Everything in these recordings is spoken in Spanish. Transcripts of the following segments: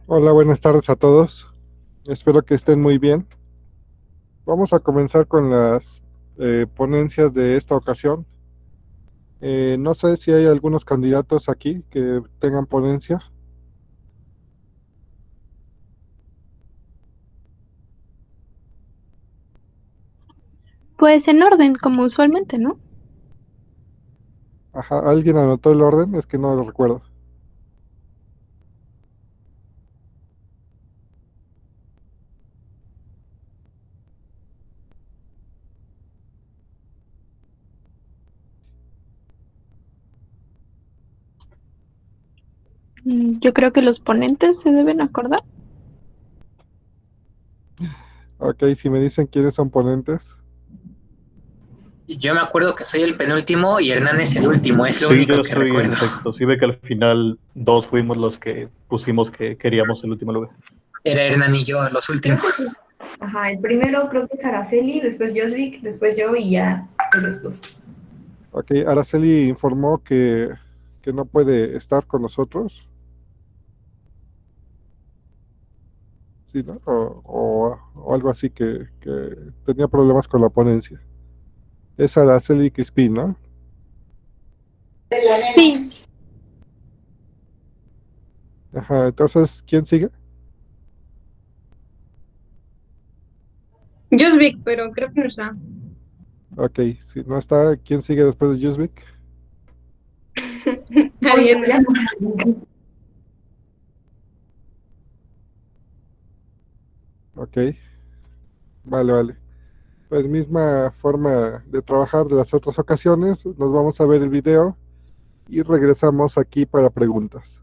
Hola, buenas tardes a todos. Espero que estén muy bien. Vamos a comenzar con las ponencias de esta ocasión. No sé si hay algunos candidatos aquí que tengan ponencia. Pues en orden, como usualmente, ¿no? Ajá, ¿alguien anotó el orden? Es que no lo recuerdo. Yo creo que los ponentes se deben acordar. Ok, si me dicen quiénes son ponentes. Yo me acuerdo que soy el penúltimo y Hernán es el último, es lo Sí, único yo que soy el recuerdo. sexto. Sí ve que al final dos fuimos los que pusimos que queríamos el último lugar. Era Hernán y yo los Creo últimos. que sí. Ajá, el primero creo que es Araceli, después Josvik, después yo y ya ellos dos. Ok, Araceli informó que no puede estar con nosotros. Sí, ¿no? O algo así que tenía problemas con la ponencia. Es Araceli Crispín, ¿no? Sí, Ajá, entonces, ¿quién sigue? Josvik, pero creo que no está. Ok, si no está, ¿quién sigue después de Yusvik? Ay, no, ya Ariana. no. Ok, vale, vale. Pues misma forma de trabajar de las otras ocasiones, nos vamos a ver el video y regresamos aquí para preguntas.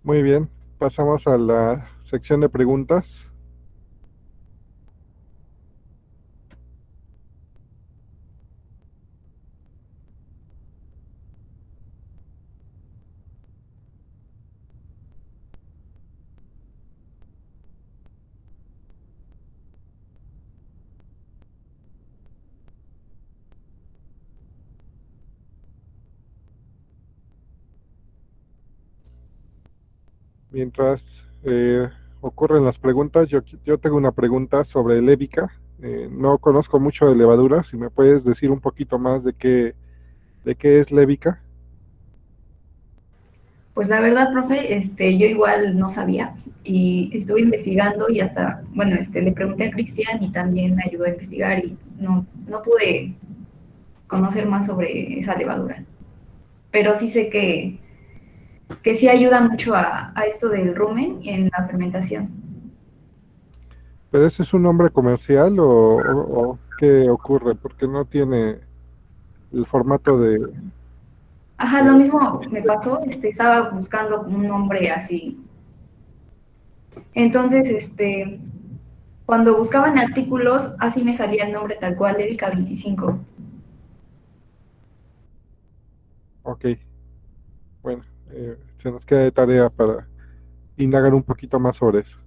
Muy bien, pasamos a la sección de preguntas. Mientras ocurren las preguntas, yo tengo una pregunta sobre lévica. No conozco mucho de levaduras. Si me puedes decir un poquito más de qué es lévica. Pues la verdad, profe, yo igual no sabía y estuve investigando y hasta, bueno, le pregunté a Cristian y también me ayudó a investigar y no pude conocer más sobre esa levadura. Pero sí sé que sí ayuda mucho a esto del rumen en la fermentación. ¿Pero ese es un nombre comercial o qué ocurre? Porque no tiene el formato de... Ajá, lo mismo me pasó, estaba buscando un nombre así. Entonces, cuando buscaban artículos, así me salía el nombre tal cual, Lévica 25. Ok, bueno, se nos queda de tarea para indagar un poquito más sobre eso.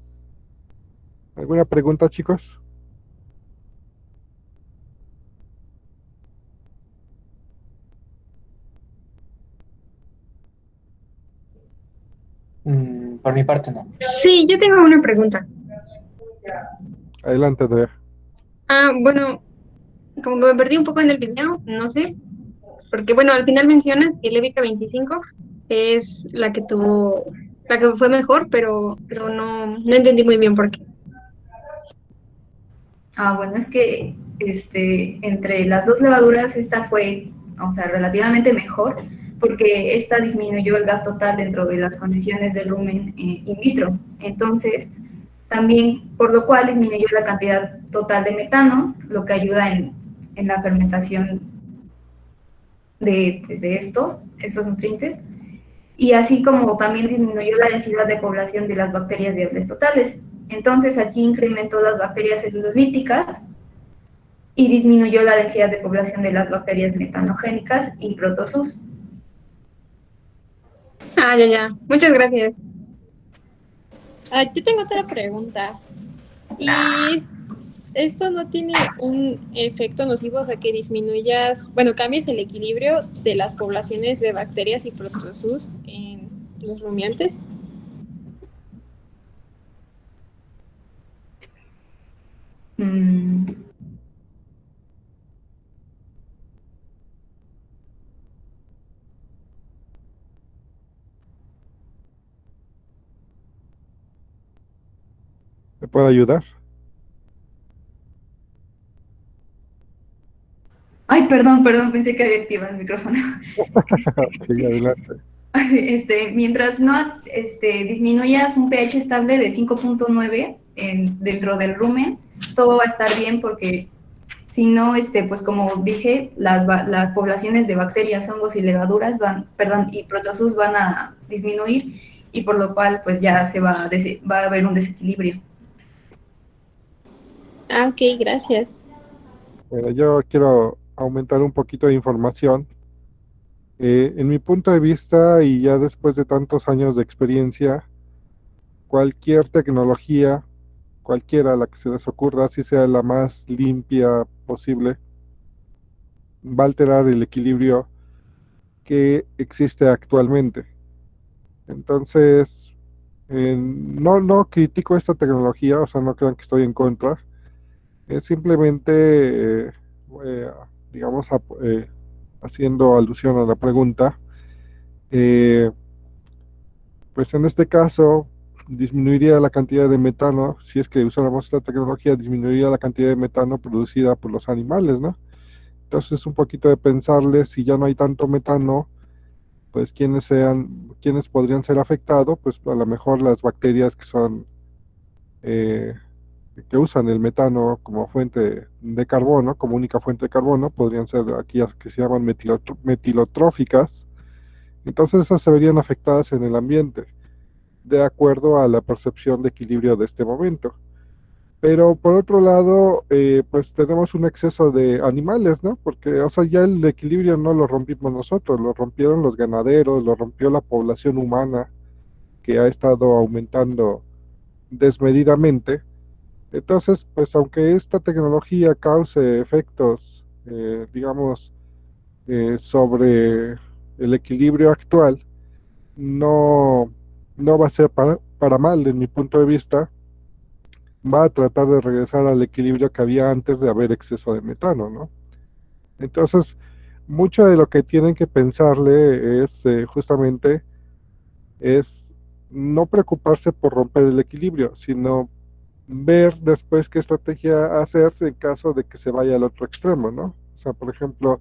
¿Alguna pregunta, chicos? Por mi parte, no. Sí, yo tengo una pregunta. Adelante, Andrea. Bueno, como que me perdí un poco en el video, no sé, porque bueno, al final mencionas que Lévica 25 es la que fue mejor, pero no entendí muy bien por qué. Bueno, es que entre las dos levaduras, esta fue, o sea, relativamente mejor, porque esta disminuyó el gas total dentro de las condiciones del rumen in vitro. Entonces, también, por lo cual disminuyó la cantidad total de metano, lo que ayuda en la fermentación pues, de estos nutrientes, y así como también disminuyó la densidad de población de las bacterias viables totales. Entonces, aquí incrementó las bacterias celulolíticas y disminuyó la densidad de población de las bacterias metanogénicas y protozoos. Ya. Muchas gracias. Yo tengo otra pregunta. ¿Y esto no tiene un efecto nocivo, o sea, que disminuyas, bueno, cambies el equilibrio de las poblaciones de bacterias y protozoos en los rumiantes? ¿Me puedo ayudar? Ay, perdón, pensé que había activado el micrófono. Sí, adelante. Mientras no disminuyas un pH estable de 5.9 dentro del rumen, todo va a estar bien porque si no, pues como dije, las poblaciones de bacterias, hongos y levaduras y protozoos van a disminuir y por lo cual pues ya va a haber un desequilibrio. Ok, gracias. Bueno, yo quiero aumentar un poquito de información. En mi punto de vista y ya después de tantos años de experiencia, cualquier tecnología, cualquiera la que se les ocurra, así sea la más limpia posible, va a alterar el equilibrio que existe actualmente. Entonces, no critico esta tecnología, o sea, no crean que estoy en contra. Es simplemente, eh, digamos, haciendo alusión a la pregunta, eh, pues en este caso disminuiría la cantidad de metano, si es que usáramos esta tecnología, disminuiría la cantidad de metano producida por los animales, ¿no? Entonces un poquito de pensarle, si ya no hay tanto metano, pues quiénes podrían ser afectados, pues a lo mejor las bacterias eh, que usan el metano como fuente de carbono, como única fuente de carbono, podrían ser aquellas que se llaman metilotróficas. Entonces esas se verían afectadas en el ambiente. de acuerdo a la percepción de equilibrio de este momento. Pero por otro lado, pues tenemos un exceso de animales, ¿no? Porque, o sea, ya el equilibrio no lo rompimos nosotros, lo rompieron los ganaderos, lo rompió la población humana que ha estado aumentando desmedidamente. Entonces, pues aunque esta tecnología cause efectos, digamos, sobre el equilibrio actual, no, no va a ser para mal, en mi punto de vista, va a tratar de regresar al equilibrio que había antes de haber exceso de metano, ¿no? Entonces, mucho de lo que tienen que pensarle es justamente es no preocuparse por romper el equilibrio, sino ver después qué estrategia hacerse en caso de que se vaya al otro extremo, ¿no? O sea, por ejemplo,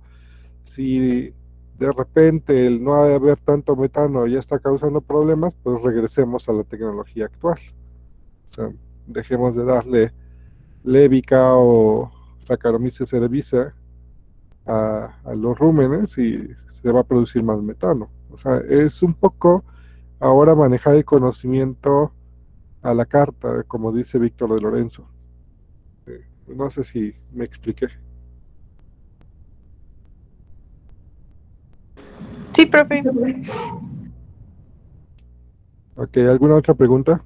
si de repente el no haber tanto metano ya está causando problemas, pues regresemos a la tecnología actual. O sea, dejemos de darle lévica o Saccharomyces cerevisiae a los rúmenes y se va a producir más metano. O sea, es un poco ahora manejar el conocimiento a la carta, como dice Víctor de Lorenzo. No sé si me expliqué. Sí, profe. Ok, ¿alguna otra pregunta?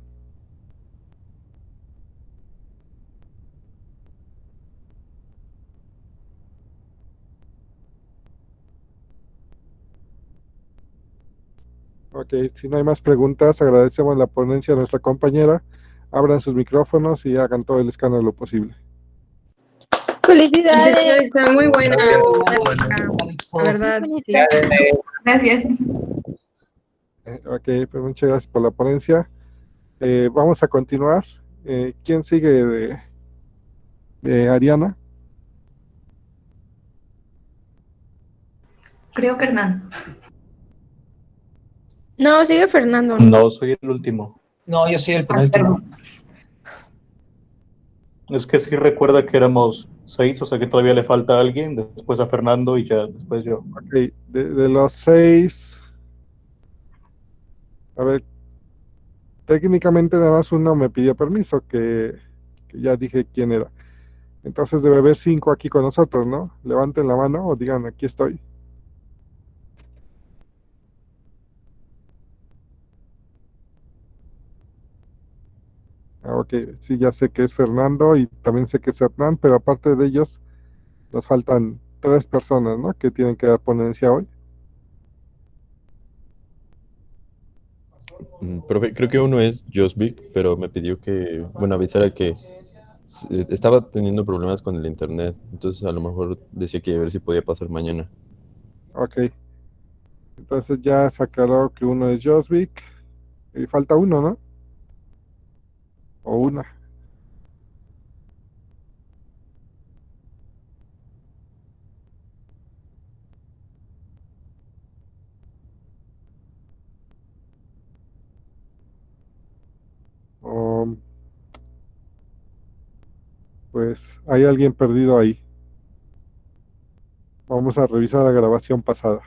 Ok, si no hay más preguntas, agradecemos la ponencia a nuestra compañera. Abran sus micrófonos y hagan todo el escándalo posible. Licenciada, Felicidades. está muy buena Gracias. plática, la verdad, sí. Gracias. Ok, pues muchas gracias por la ponencia. Vamos a continuar. ¿Quién sigue de Ariana? Creo que Hernán. No, sigue Fernando. No, soy el último. No, yo soy el penúltimo. Es que sí recuerda que éramos 6, o sea que todavía le falta a alguien, después a Fernando y ya después yo. Ok, de los 6, a ver, técnicamente nada más uno me pidió permiso, que ya dije quién era. Entonces debe haber 5 aquí con nosotros, ¿no? Levanten la mano o digan, aquí estoy. Ok, sí, ya sé que es Fernando y también sé que es Hernán, pero aparte de ellos, nos faltan 3 personas, ¿no? Que tienen que dar ponencia hoy. Profe, creo que uno es Josvik, pero me pidió que, bueno, avisara que estaba teniendo problemas con el internet, entonces a lo mejor decía que a ver si podía pasar mañana. Ok, entonces ya se aclaró que uno es Josvik y falta uno, ¿no? O una. O, pues hay alguien perdido ahí. Vamos a revisar la grabación pasada.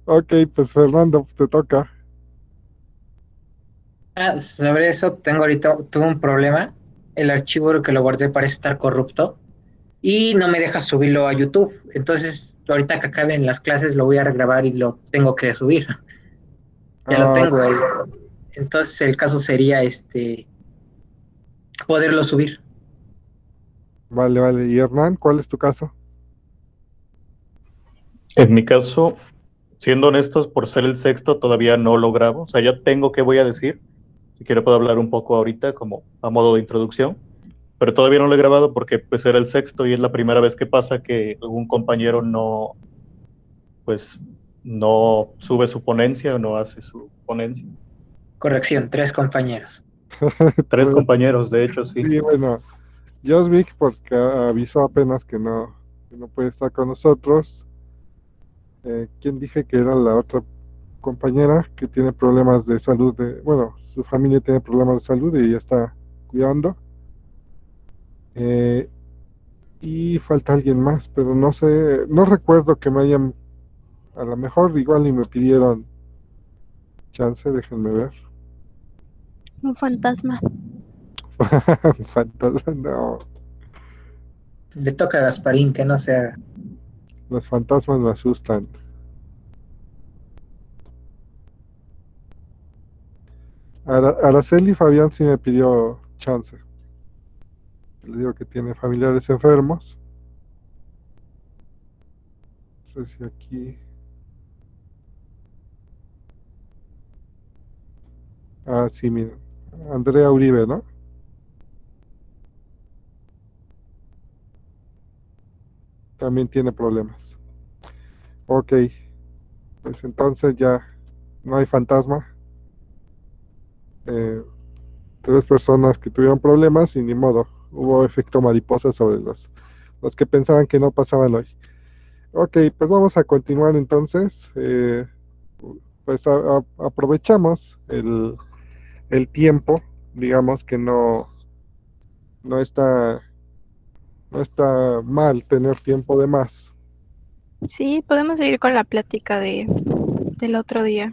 Ok, pues Fernando, te toca. Sobre eso tuve un problema. El archivo que lo guardé parece estar corrupto y no me deja subirlo a YouTube. Entonces, ahorita que acaben las clases lo voy a regrabar y lo tengo que subir. Ya lo Ah, tengo ahí. Entonces, el caso sería poderlo subir. vale, vale. ¿Y Hernán, cuál es tu caso? En mi caso, siendo honestos, por ser el sexto, todavía no lo grabo. O sea, ya tengo qué voy a decir. Si quiero puedo hablar un poco ahorita, como a modo de introducción. Pero todavía no lo he grabado porque pues era el sexto y es la primera vez que pasa que algún compañero no, pues, no sube su ponencia o no hace su ponencia. Corrección, 3 compañeros. 3 Pues, compañeros, de hecho, sí. sí, bueno, Josvik porque avisó apenas que no puede estar con nosotros. ¿Quién dije que era la otra compañera que tiene problemas de salud? Bueno, su familia tiene problemas de salud y ella está cuidando. Eh, y falta alguien más, pero no sé, no recuerdo que me hayan, a lo mejor igual y me pidieron Chance, déjenme ver. Un fantasma. Fantasma, no. Le toca a Gasparín que no se haga. Los fantasmas me asustan. Araceli Fabián sí me pidió chance. Le digo que tiene familiares enfermos. No sé si aquí. Ah, sí, miren. Andrea Uribe, ¿no? También tiene problemas. Ok, pues entonces ya no hay fantasma. 3 personas que tuvieron problemas y ni modo. Hubo efecto mariposa sobre los que pensaban que no pasaban hoy. Ok, pues vamos a continuar entonces. Pues aprovechamos el tiempo, digamos que no está, no está mal tener tiempo de más. Sí, podemos seguir con la plática del otro día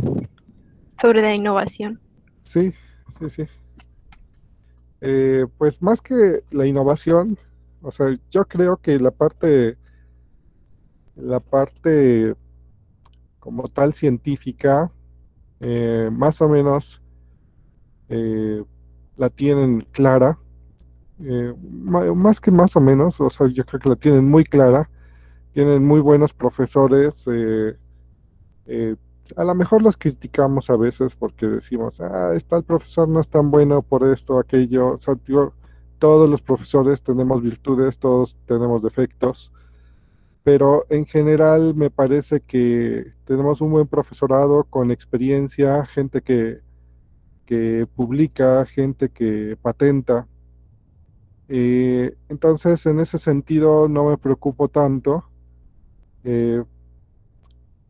sobre la innovación. Sí, sí, sí. Pues más que la innovación, o sea, yo creo que la parte como tal científica, más o menos eh, la tienen clara, más que más o menos, o sea, yo creo que la tienen muy clara, tienen muy buenos profesores, eh, a lo mejor los criticamos a veces porque decimos, el profesor no es tan bueno por esto, aquello, o sea, digo, todos los profesores tenemos virtudes, todos tenemos defectos, pero en general me parece que tenemos un buen profesorado con experiencia, gente que publica, gente que patenta. Entonces, en ese sentido, no me preocupo tanto. Eh,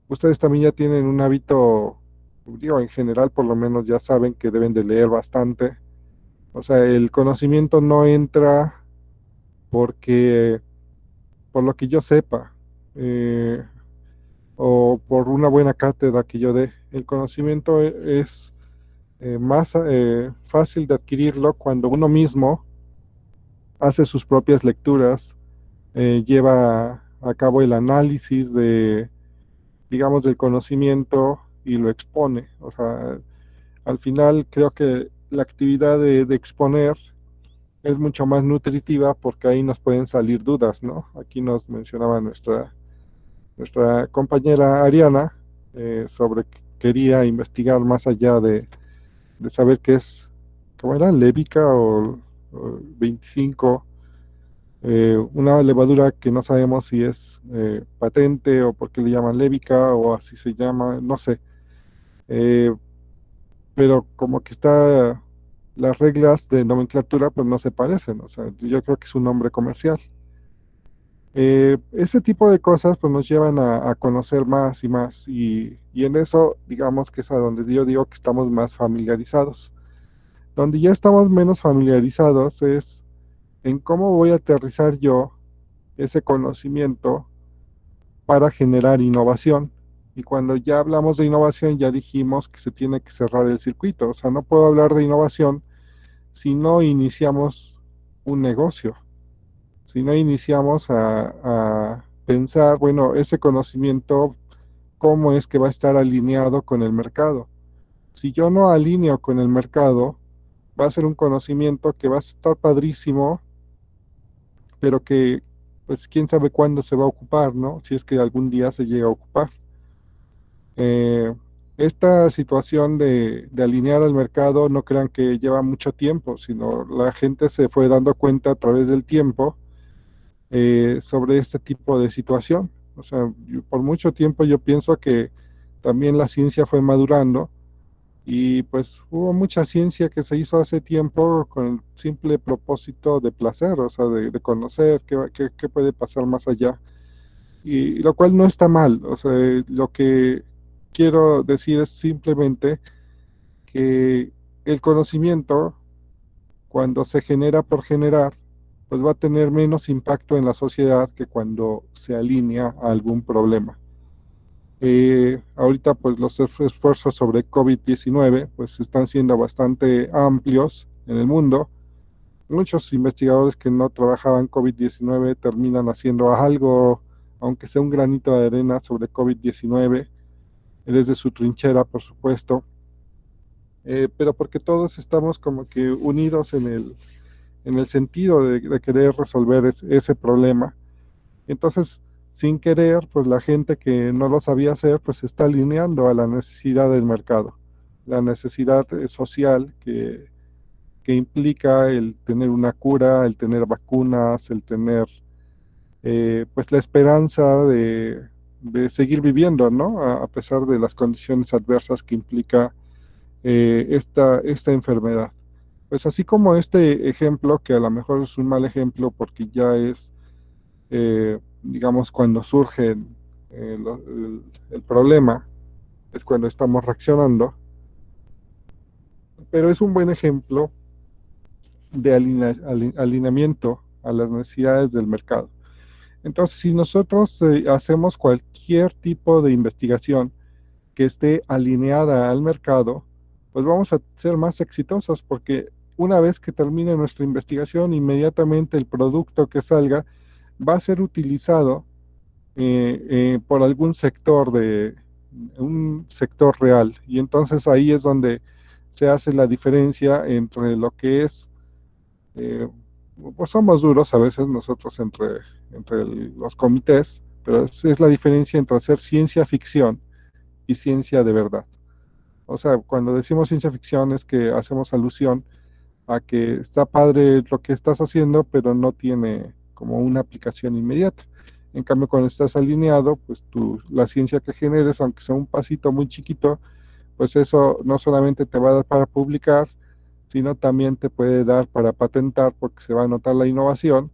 Ustedes también ya tienen un hábito, digo, en general, por lo menos ya saben que deben de leer bastante. O sea, el conocimiento no entra porque, por lo que yo sepa, eh, o por una buena cátedra que yo dé. El conocimiento es más fácil de adquirirlo cuando uno mismo hace sus propias lecturas, lleva a cabo el análisis digamos, del conocimiento y lo expone. O sea, al final creo que la actividad de exponer es mucho más nutritiva porque ahí nos pueden salir dudas, ¿no? Aquí nos mencionaba nuestra compañera Ariana sobre que quería investigar más allá de saber qué es, ¿cómo era? Lévica o 25, una levadura que no sabemos si es patente o por qué le llaman lévica o así se llama, no sé. Eh, pero como que las reglas de nomenclatura pues no se parecen, o sea, yo creo que es un nombre comercial. Ese tipo de cosas pues nos llevan a conocer más y más y en eso digamos que es a donde yo digo que estamos más familiarizados. Donde ya estamos menos familiarizados es en cómo voy a aterrizar yo ese conocimiento para generar innovación. Y cuando ya hablamos de innovación ya dijimos que se tiene que cerrar el circuito, o sea, no puedo hablar de innovación si no iniciamos un negocio, si no iniciamos a pensar, bueno, ese conocimiento, cómo es que va a estar alineado con el mercado. Si yo no alineo con el mercado, va a ser un conocimiento que va a estar padrísimo, pero que, pues, quién sabe cuándo se va a ocupar, ¿no? Si es que algún día se llega a ocupar. Eh, Esta situación de alinear al mercado no crean que lleva mucho tiempo, sino la gente se fue dando cuenta a través del tiempo sobre este tipo de situación. O sea, por mucho tiempo yo pienso que también la ciencia fue madurando y pues hubo mucha ciencia que se hizo hace tiempo con el simple propósito de placer, o sea, de conocer qué puede pasar más allá. Y lo cual no está mal, o sea, lo que quiero decir es simplemente que el conocimiento, cuando se genera por generar, pues va a tener menos impacto en la sociedad que cuando se alinea a algún problema. Ahorita pues los esfuerzos sobre COVID-19 pues están siendo bastante amplios en el mundo. Muchos investigadores que no trabajaban COVID-19 terminan haciendo algo, aunque sea un granito de arena sobre COVID-19, desde su trinchera, por supuesto, pero porque todos estamos como que unidos en el sentido de querer resolver ese problema. Entonces, sin querer, pues la gente que no lo sabía hacer, pues se está alineando a la necesidad del mercado, la necesidad social que implica el tener una cura, el tener vacunas, el tener pues la esperanza de seguir viviendo, ¿no? A pesar de las condiciones adversas que implica esta enfermedad. Pues así como este ejemplo, que a lo mejor es un mal ejemplo porque ya es, digamos, cuando surge el problema, es cuando estamos reaccionando, pero es un buen ejemplo de alineamiento a las necesidades del mercado. Entonces, si nosotros hacemos cualquier tipo de investigación que esté alineada al mercado, pues vamos a ser más exitosos porque una vez que termine nuestra investigación, inmediatamente el producto que salga va a ser utilizado por algún sector un sector real. Y entonces ahí es donde se hace la diferencia entre lo que es, pues somos duros a veces nosotros entre los comités, pero es la diferencia entre hacer ciencia ficción y ciencia de verdad. O sea, cuando decimos ciencia ficción es que hacemos alusión a que está padre lo que estás haciendo, pero no tiene como una aplicación inmediata. En cambio, cuando estás alineado, pues la ciencia que generes, aunque sea un pasito muy chiquito, pues eso no solamente te va a dar para publicar, sino también te puede dar para patentar porque se va a notar la innovación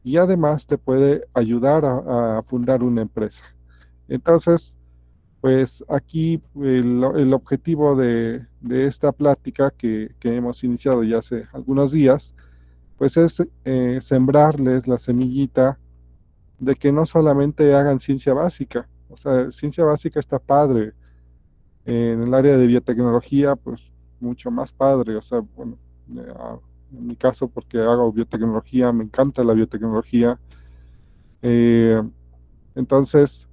y además te puede ayudar a fundar una empresa. Entonces, pues aquí el objetivo de esta plática que hemos iniciado ya hace algunos días, pues es sembrarles la semillita de que no solamente hagan ciencia básica, o sea, ciencia básica está padre, en el área de biotecnología, pues mucho más padre, o sea, bueno, en mi caso porque hago biotecnología, me encanta la biotecnología, eh, entonces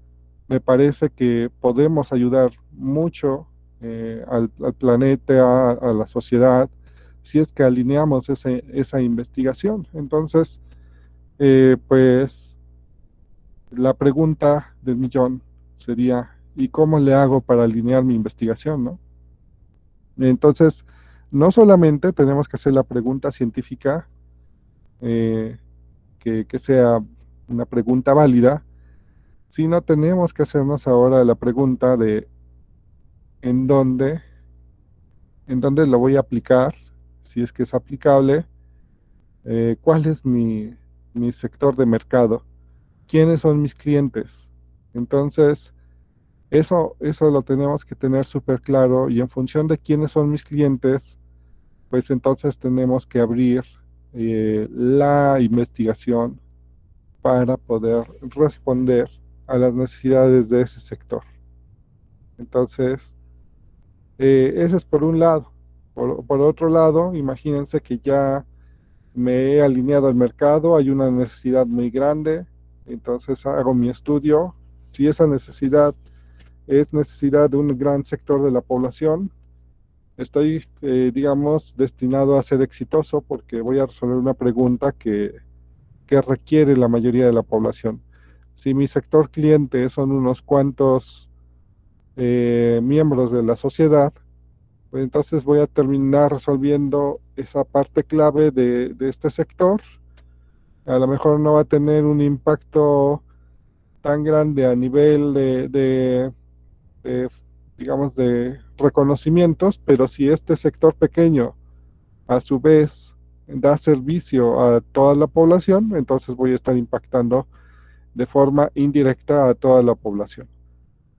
me parece que podemos ayudar mucho al planeta, a la sociedad, si es que alineamos esa investigación. Entonces, pues la pregunta del millón sería, ¿y cómo le hago para alinear mi investigación, no? Entonces, no solamente tenemos que hacer la pregunta científica, eh, que sea una pregunta válida, sino tenemos que hacernos ahora la pregunta de en dónde, en dónde lo voy a aplicar, si es que es aplicable, cuál es mi sector de mercado, quiénes son mis clientes. Entonces, eso lo tenemos que tener súper claro y en función de quiénes son mis clientes, pues entonces tenemos que abrir la investigación para poder responder a las necesidades de ese sector. Entonces, ese es por un lado. Por otro lado, imagínense que ya me he alineado al mercado, hay una necesidad muy grande, entonces hago mi estudio. Si esa necesidad es necesidad de un gran sector de la población, estoy, digamos, destinado a ser exitoso porque voy a resolver una pregunta que requiere la mayoría de la población. Si mi sector cliente son unos cuantos miembros de la sociedad, pues entonces voy a terminar resolviendo esa parte clave de este sector. A lo mejor no va a tener un impacto tan grande a nivel de, digamos, de reconocimientos, pero si este sector pequeño a su vez da servicio a toda la población, entonces voy a estar impactando de forma indirecta a toda la población.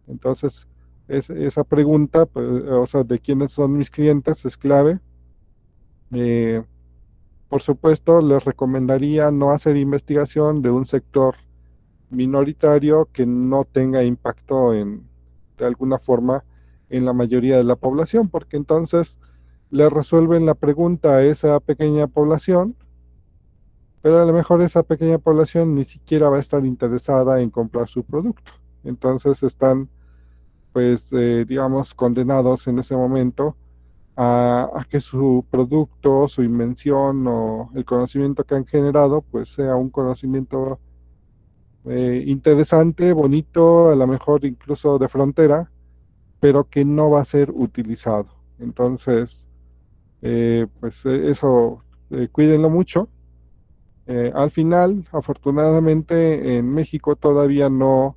Entonces, esa pregunta, pues, o sea, de quiénes son mis clientes es clave. Por supuesto, les recomendaría no hacer investigación de un sector minoritario que no tenga impacto de alguna forma en la mayoría de la población, porque entonces le resuelven la pregunta a esa pequeña población, pero a lo mejor esa pequeña población ni siquiera va a estar interesada en comprar su producto. Entonces están, pues, digamos, condenados en ese momento a que su producto, su invención o el conocimiento que han generado, pues sea un conocimiento interesante, bonito, a lo mejor incluso de frontera, pero que no va a ser utilizado. Entonces, pues eso, cuídenlo mucho. Al final, afortunadamente, en México todavía no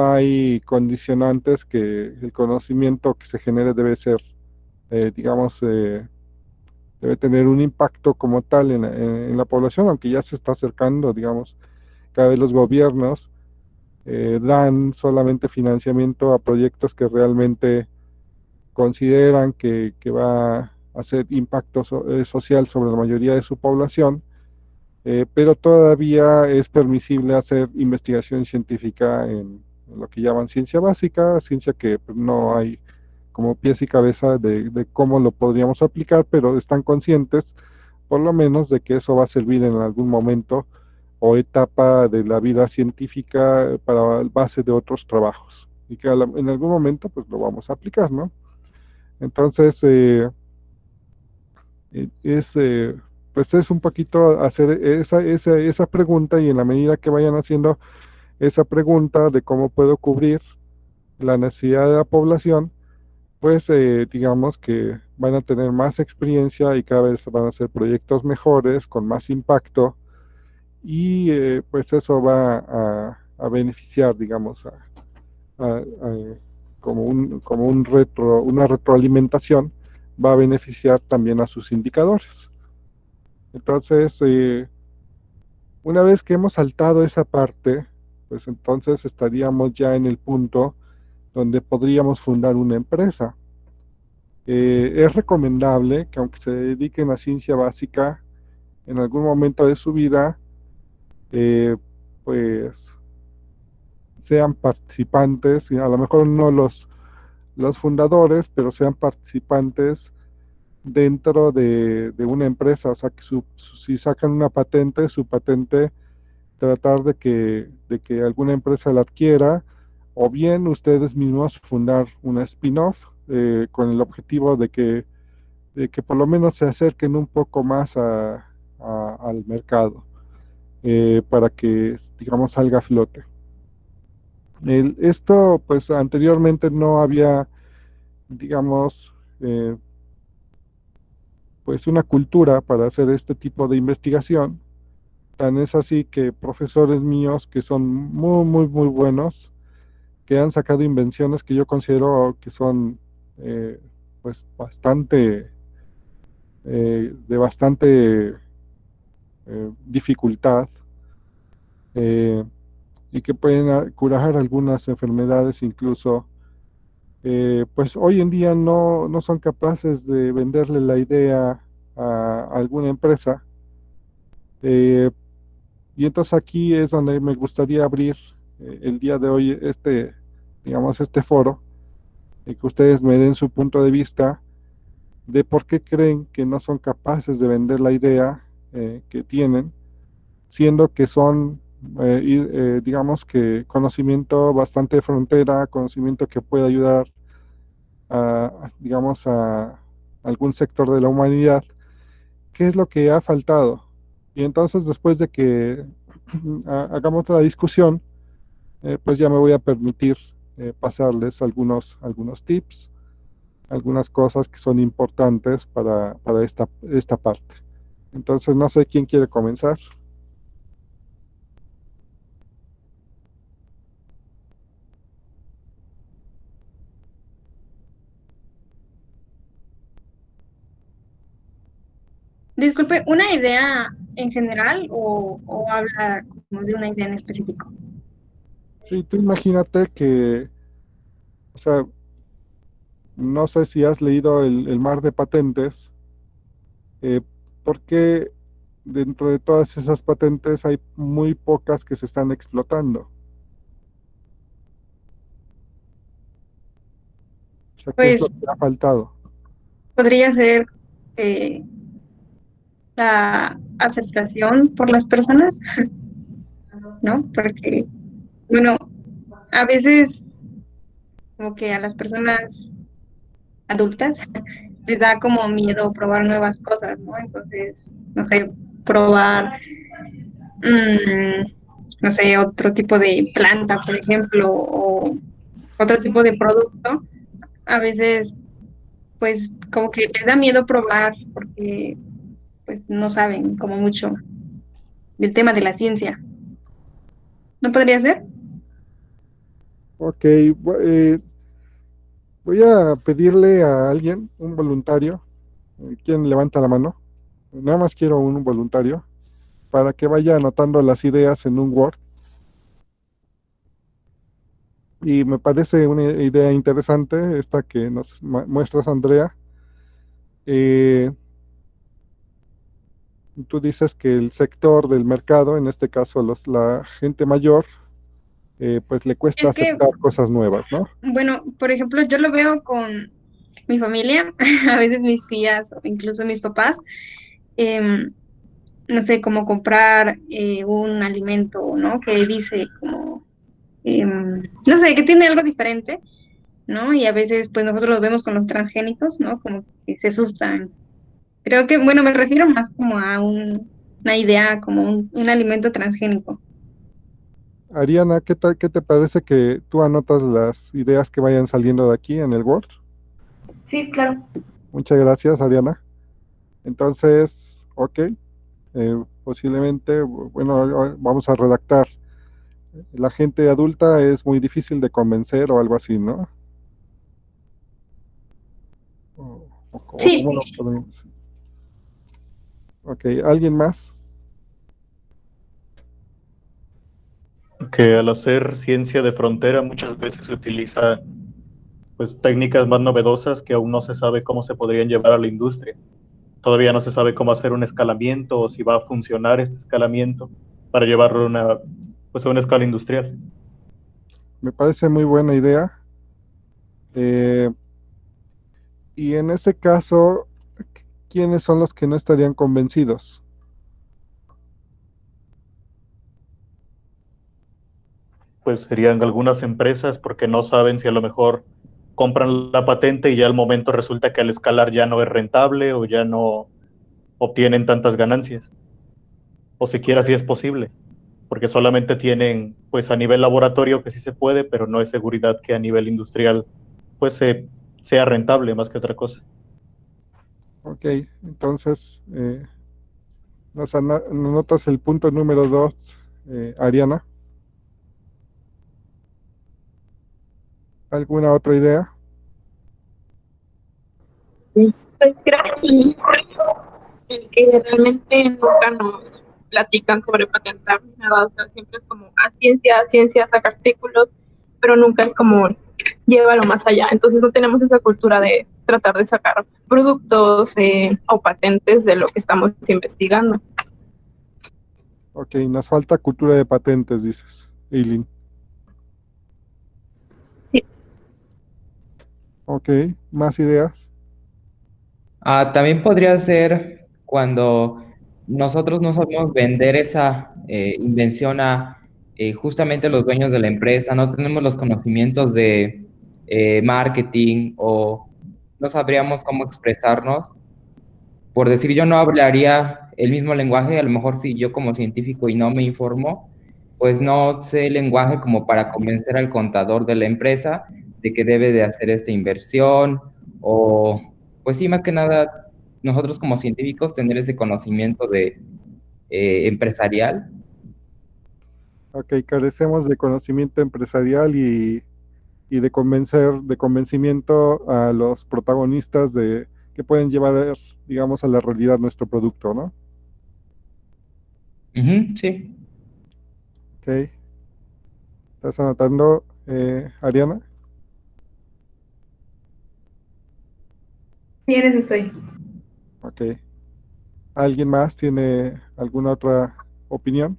hay condicionantes que el conocimiento que se genere debe ser, digamos, debe tener un impacto como tal en la población, aunque ya se está acercando, digamos, cada vez los gobiernos dan solamente financiamiento a proyectos que realmente consideran que va a hacer impacto social sobre la mayoría de su población, pero todavía es permisible hacer investigación científica en lo que llaman ciencia básica, ciencia que pues, no hay como pies y cabeza de cómo lo podríamos aplicar, pero están conscientes por lo menos de que eso va a servir en algún momento o etapa de la vida científica para base de otros trabajos y que en algún momento pues lo vamos a aplicar, ¿no? Entonces, es, pues es un poquito hacer esa pregunta y en la medida que vayan haciendo esa pregunta de cómo puedo cubrir la necesidad de la población, pues digamos que van a tener más experiencia y cada vez van a hacer proyectos mejores, con más impacto y pues eso va a beneficiar, digamos, como una retroalimentación, va a beneficiar también a sus indicadores. Entonces, una vez que hemos saltado esa parte, pues entonces estaríamos ya en el punto donde podríamos fundar una empresa. Es recomendable que aunque se dediquen a ciencia básica, en algún momento de su vida, pues sean participantes, y a lo mejor no los fundadores, pero sean participantes dentro de una empresa, o sea, que si sacan una patente, su patente, tratar de que alguna empresa la adquiera, o bien ustedes mismos fundar una spin-off con el objetivo de que por lo menos se acerquen un poco más al mercado, para que, digamos, salga a flote. Esto, pues anteriormente no había, digamos, pues una cultura para hacer este tipo de investigación. Tan es así que profesores míos que son muy, muy, muy buenos, que han sacado invenciones que yo considero que son pues bastante, de bastante dificultad, eh, y que pueden curar algunas enfermedades incluso, pues hoy en día no son capaces de venderle la idea a alguna empresa. Eh, y entonces aquí es donde me gustaría abrir el día de hoy digamos, este foro, y que ustedes me den su punto de vista de por qué creen que no son capaces de vender la idea que tienen, siendo que son, digamos que conocimiento bastante de frontera, conocimiento que puede ayudar digamos, a algún sector de la humanidad. ¿Qué es lo que ha faltado? Y entonces, después de que hagamos la discusión, pues ya me voy a permitir pasarles algunos tips, algunas cosas que son importantes para esta parte. Entonces, no sé quién quiere comenzar. Disculpe, ¿una idea en general o habla como de una idea en específico? Sí, tú imagínate que, o sea, no sé si has leído el mar de patentes, eh, porque dentro de todas esas patentes hay muy pocas que se están explotando. sea, ¿qué es lo Pues que ha faltado? podría ser eh, la aceptación por las personas, ¿no? Porque, bueno, a veces como que a las personas adultas les da como miedo probar nuevas cosas, ¿no? Entonces, no sé, probar, mm, no sé, otro tipo de planta, por ejemplo, o otro tipo de producto, a veces, pues, como que les da miedo probar porque, pues, no saben como mucho del tema de la ciencia. ¿No podría ser? Ok, voy a pedirle a alguien, un voluntario, ¿quién levanta la mano? Nada más quiero un voluntario para que vaya anotando las ideas en un Word. Y me parece una idea interesante esta que nos muestras, Andrea. Eh, Tú dices que el sector del mercado, en este caso la gente mayor, pues le cuesta Es que, aceptar cosas nuevas, ¿no? bueno, por ejemplo, yo lo veo con mi familia, a veces mis tías o incluso mis papás, em, no sé, como comprar un alimento, ¿no? Que dice como, no sé, que tiene algo diferente, ¿no? Y a veces, pues nosotros lo vemos con los transgénicos, ¿no? Como que se asustan. Creo que, bueno, me refiero más como a una idea, como un alimento transgénico. Ariana, ¿qué te parece que tú anotas las ideas que vayan saliendo de aquí en el Word? Sí, claro. Muchas gracias, Ariana. Entonces, ok, posiblemente, bueno, vamos a redactar. La gente adulta es muy difícil de convencer o algo así, ¿no? O Sí, cómo lo podemos. Ok, ¿alguien más? Que al hacer ciencia de frontera muchas veces se utilizan pues técnicas más novedosas que aún no se sabe cómo se podrían llevar a la industria. Todavía no se sabe cómo hacer un escalamiento o si va a funcionar este escalamiento para llevarlo pues a una escala industrial. Me parece muy buena idea. Eh, y en ese caso, ¿quiénes son los que no estarían convencidos? Pues serían algunas empresas porque no saben si a lo mejor compran la patente y ya al momento resulta que al escalar ya no es rentable o ya no obtienen tantas ganancias, o siquiera si es posible, porque solamente tienen pues a nivel laboratorio que sí se puede, pero no es seguridad que a nivel industrial pues sea rentable más que otra cosa. Ok, entonces notas el punto número 2, Ariana. ¿Alguna otra idea? Pues creo que el que realmente nunca nos platican sobre patentar ni nada, o sea, siempre es como a ciencia, sacar artículos, pero nunca es como llévalo más allá. Entonces no tenemos esa cultura de tratar de sacar productos o patentes de lo que estamos investigando. Ok, nos falta cultura de patentes, dices, Eileen. Sí. Ok, más ideas. También podría ser cuando nosotros no sabemos vender esa invención a justamente los dueños de la empresa, no tenemos los conocimientos de marketing o no sabríamos cómo expresarnos. Por decir, yo no hablaría el mismo lenguaje, a lo mejor si yo como científico y no me informo, pues no sé el lenguaje como para convencer al contador de la empresa de que debe de hacer esta inversión o, pues sí, más que nada, nosotros como científicos tener ese conocimiento de empresarial. Ok, carecemos de conocimiento empresarial y de convencimiento a los protagonistas de que pueden llevar, digamos, a la realidad nuestro producto, ¿no? Ujú, sí. Ok, ¿estás anotando, Ariana? bien, eso estoy. Ok. ¿Alguien más tiene alguna otra opinión?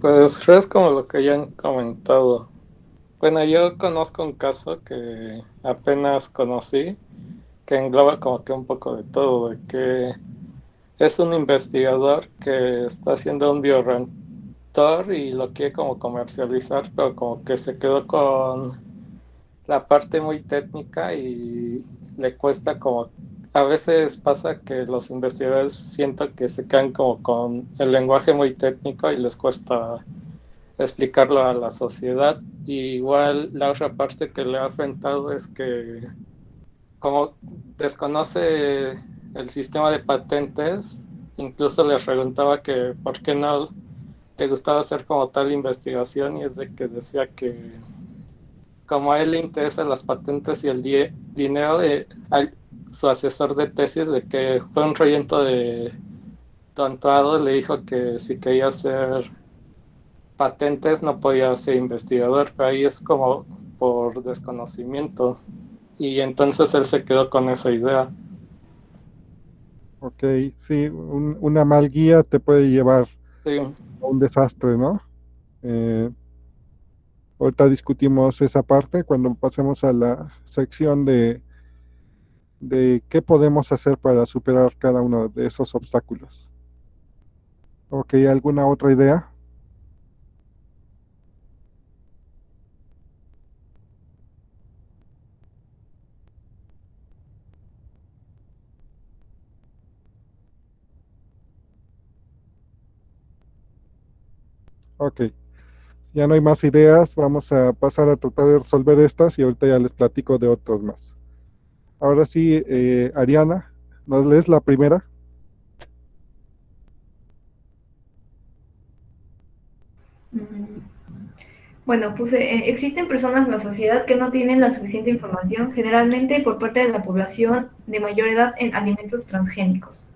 Pues es como lo que ya han comentado. Bueno, yo conozco un caso que apenas conocí, que engloba como que un poco de todo, de que es un investigador que está haciendo un bioreactor y lo quiere como comercializar, pero como que se quedó con la parte muy técnica y le cuesta como, a veces pasa que los investigadores siento que se quedan como con el lenguaje muy técnico y les cuesta explicarlo a la sociedad. Y igual la otra parte que le ha afectado es que como desconoce el sistema de patentes, incluso le preguntaba que por qué no le gustaba hacer como tal investigación y es de que decía que como a él le interesan las patentes y el dinero, su asesor de tesis de que fue un proyecto de doctorado le dijo que si quería hacer patentes no podía ser investigador, pero ahí es como por desconocimiento. Y entonces él se quedó con esa idea. Ok, sí, una mal guía te puede llevar Sí, a un desastre, ¿no? Eh, Ahorita discutimos esa parte cuando pasemos a la sección de qué podemos hacer para superar cada uno de esos obstáculos. Ok, ¿alguna otra idea? Ok, si ya no hay más ideas, vamos a pasar a tratar de resolver estas y ahorita ya les platico de otros más. Ahora sí, Ariana, ¿nos lees la primera? Mm, Bueno, puse, existen personas en la sociedad que no tienen la suficiente información, generalmente por parte de la población de mayor edad en alimentos transgénicos.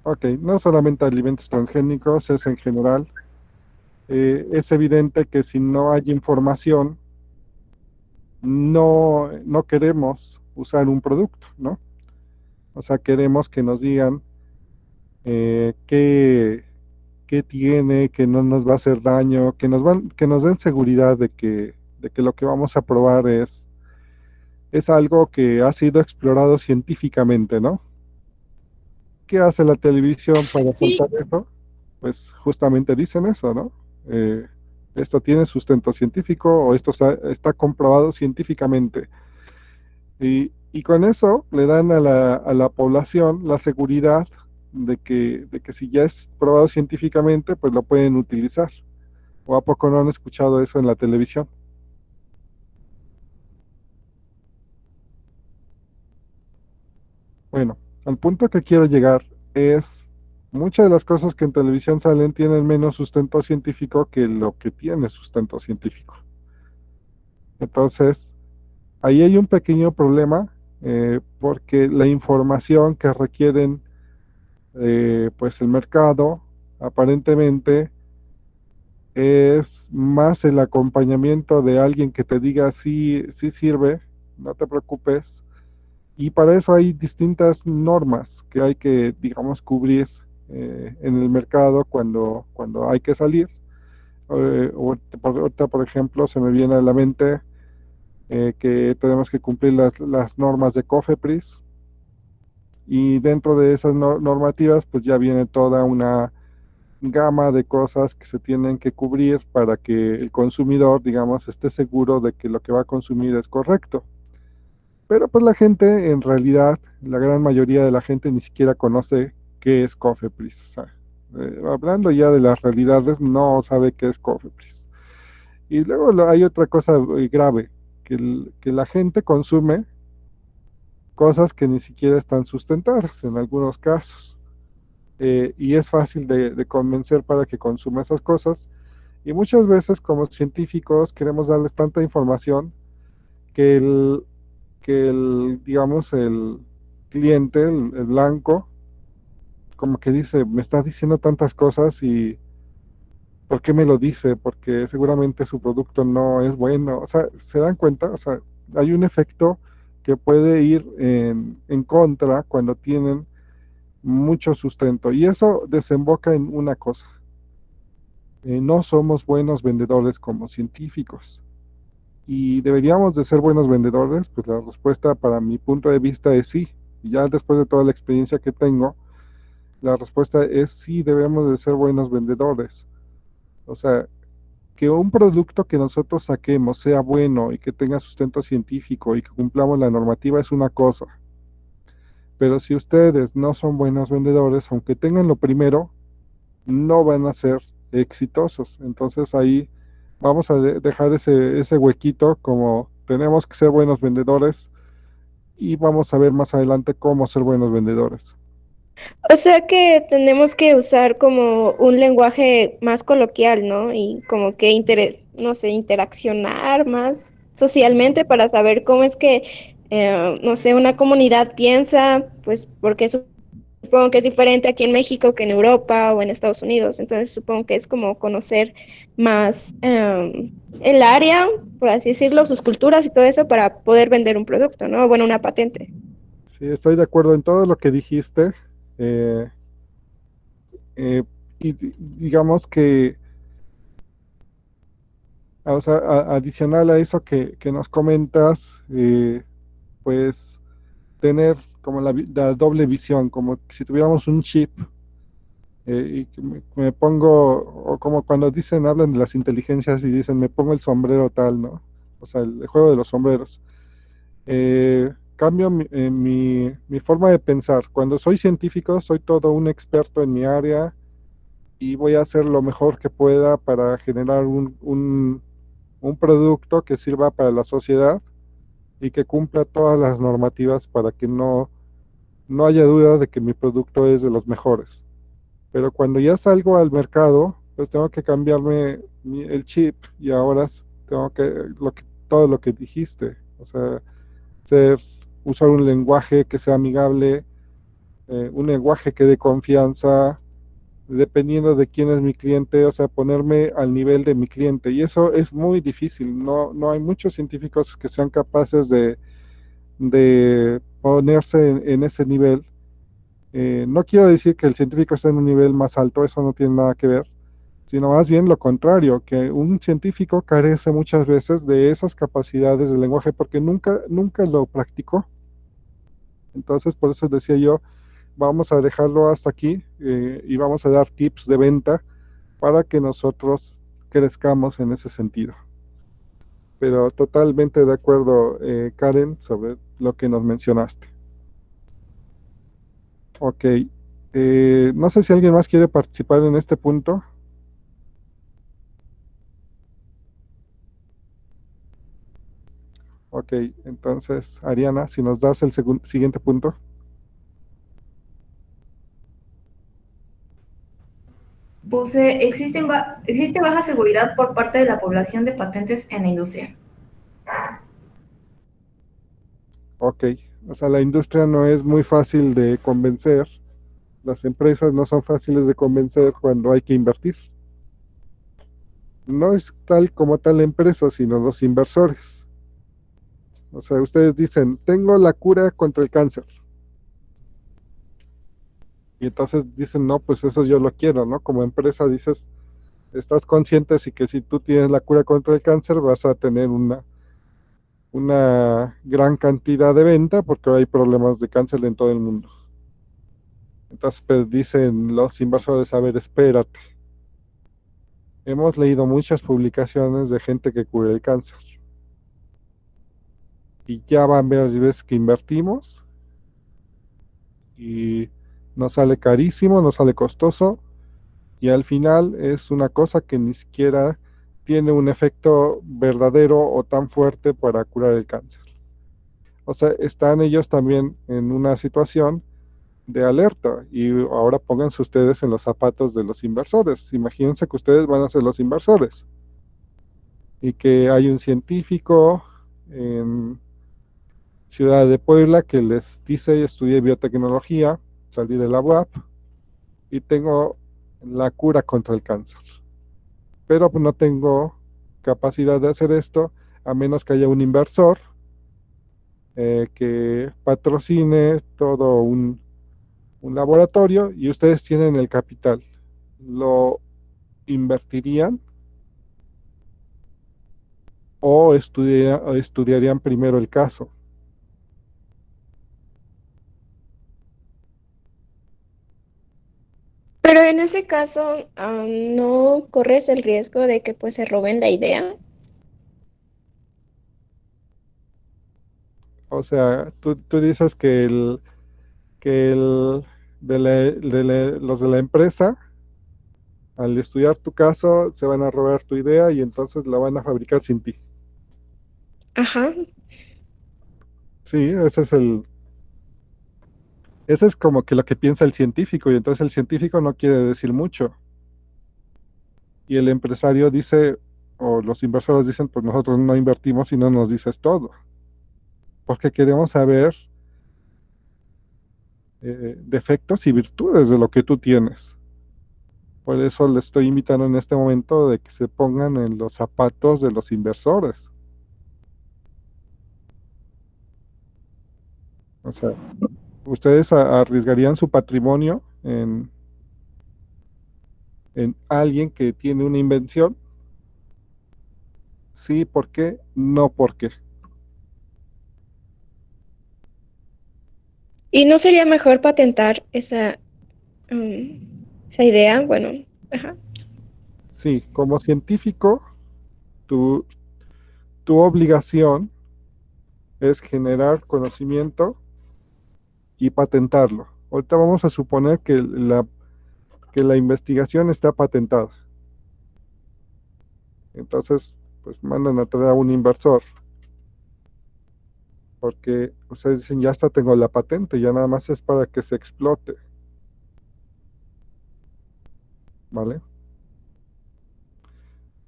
Ok, no solamente alimentos transgénicos, es en general. Es evidente que si no hay información, no queremos usar un producto, ¿no? O sea, queremos que nos digan qué tiene, que no nos va a hacer daño, que nos den seguridad de que lo que vamos a probar es algo que ha sido explorado científicamente, ¿no? ¿Qué hace la televisión para Sí, soltar eso? Pues justamente dicen eso, ¿no? Eh, Esto tiene sustento científico o esto está comprobado científicamente. Y con eso le dan a a la población la seguridad de que si ya es probado científicamente, pues lo pueden utilizar. ¿O a poco no han escuchado eso en la televisión? Bueno, al punto que quiero llegar es, muchas de las cosas que en televisión salen tienen menos sustento científico que lo que tiene sustento científico. Entonces, ahí hay un pequeño problema porque la información que requieren pues el mercado aparentemente es más el acompañamiento de alguien que te diga sí, sí sirve, no te preocupes. Y para eso hay distintas normas que hay que, digamos, cubrir en el mercado cuando hay que salir. Ahorita, por ejemplo, se me viene a la mente que tenemos que cumplir las normas de COFEPRIS y dentro de esas normativas pues ya viene toda una gama de cosas que se tienen que cubrir para que el consumidor, digamos, esté seguro de que lo que va a consumir es correcto. Pero pues la gente, en realidad, la gran mayoría de la gente ni siquiera conoce qué es Cofepris. O sea, hablando ya de las realidades, no sabe qué es Cofepris. Y luego hay otra cosa grave, que la gente consume cosas que ni siquiera están sustentadas en algunos casos. Y es fácil de convencer para que consuma esas cosas. Y muchas veces como científicos queremos darles tanta información que digamos, el cliente, el blanco, como que dice, me está diciendo tantas cosas y ¿por qué me lo dice? Porque seguramente su producto no es bueno. O sea, ¿se dan cuenta? O sea, hay un efecto que puede ir en contra cuando tienen mucho sustento. Y eso desemboca en una cosa. no somos buenos vendedores como científicos. ¿Y deberíamos de ser buenos vendedores? Pues la respuesta para mi punto de vista es sí. Y ya después de toda la experiencia que tengo, la respuesta es sí, debemos de ser buenos vendedores. O sea, que un producto que nosotros saquemos sea bueno y que tenga sustento científico y que cumplamos la normativa es una cosa. Pero si ustedes no son buenos vendedores, aunque tengan lo primero, no van a ser exitosos. Entonces ahí vamos a dejar ese huequito como tenemos que ser buenos vendedores y vamos a ver más adelante cómo ser buenos vendedores. O sea que tenemos que usar como un lenguaje más coloquial, ¿no? Y como que, no sé, interaccionar más socialmente para saber cómo es que, no sé, una comunidad piensa, pues porque supongo que es diferente aquí en México que en Europa o en Estados Unidos. Entonces supongo que es como conocer más el área, por así decirlo, sus culturas y todo eso para poder vender un producto, ¿no? Bueno, una patente. Sí, estoy de acuerdo en todo lo que dijiste. eh, y digamos que, o sea, adicional a eso que nos comentas, pues tener como la doble visión, como si tuviéramos un chip, y que me pongo, o como cuando dicen, hablan de las inteligencias y dicen, me pongo el sombrero tal, ¿no? O sea, el juego de los sombreros. Cambio mi forma de pensar. Cuando soy científico, soy todo un experto en mi área y voy a hacer lo mejor que pueda para generar un producto que sirva para la sociedad y que cumpla todas las normativas para que no haya duda de que mi producto es de los mejores. Pero cuando ya salgo al mercado, pues tengo que cambiarme el chip y ahora tengo todo lo que dijiste, o sea, ser, usar un lenguaje que sea amigable, un lenguaje que dé confianza, dependiendo de quién es mi cliente, o sea, ponerme al nivel de mi cliente. Y eso es muy difícil. No hay muchos científicos que sean capaces de ponerse en ese nivel. No quiero decir que el científico está en un nivel más alto, eso no tiene nada que ver, sino más bien lo contrario, que un científico carece muchas veces de esas capacidades de lenguaje porque nunca lo practicó. Entonces, por eso decía yo, vamos a dejarlo hasta aquí, y vamos a dar tips de venta para que nosotros crezcamos en ese sentido. Pero totalmente de acuerdo, Karen, sobre lo que nos mencionaste. Ok, no sé si alguien más quiere participar en este punto. Ok, entonces, Ariana, si nos das el siguiente punto. Puse, existe baja seguridad por parte de la población de patentes en la industria. Ok, o sea, la industria no es muy fácil de convencer, las empresas no son fáciles de convencer cuando hay que invertir. No es tal como tal la empresa, sino los inversores. O sea, ustedes dicen, tengo la cura contra el cáncer. Y entonces dicen, no, pues eso yo lo quiero, ¿no? Como empresa dices, estás consciente de que si tú tienes la cura contra el cáncer vas a tener una gran cantidad de venta porque hay problemas de cáncer en todo el mundo. Entonces pues, dicen los inversores, a ver, espérate. Hemos leído muchas publicaciones de gente que cura el cáncer. Y ya van varias veces que invertimos y nos sale carísimo, nos sale costoso y al final es una cosa que ni siquiera tiene un efecto verdadero o tan fuerte para curar el cáncer. O sea, están ellos también en una situación de alerta y ahora pónganse ustedes en los zapatos de los inversores. Imagínense que ustedes van a ser los inversores y que hay un científico en Ciudad de Puebla que les dice, estudié biotecnología, salí de la UAP y tengo la cura contra el cáncer. Pero pues, no tengo capacidad de hacer esto a menos que haya un inversor que patrocine todo un laboratorio y ustedes tienen el capital. Lo invertirían o estudiarían primero el caso. Pero en ese caso, ¿no corres el riesgo de que pues se roben la idea? O sea, tú dices que los de la empresa, al estudiar tu caso, se van a robar tu idea y entonces la van a fabricar sin ti. Ajá. Sí, ese es como que lo que piensa el científico, y entonces el científico no quiere decir mucho. Y el empresario dice, o los inversores dicen, pues nosotros no invertimos y no nos dices todo, porque queremos saber defectos y virtudes de lo que tú tienes. Por eso le estoy invitando en este momento de que se pongan en los zapatos de los inversores. O sea, ustedes arriesgarían su patrimonio en alguien que tiene una invención. Sí, ¿por qué? No, ¿por qué? ¿Y no sería mejor patentar esa idea? Bueno, ajá. Sí, como científico, tu, tu obligación es generar conocimiento y patentarlo. Ahorita vamos a suponer que la investigación está patentada. Entonces, pues mandan a traer a un inversor, porque ustedes dicen, ya está, tengo la patente, ya nada más es para que se explote. ¿Vale?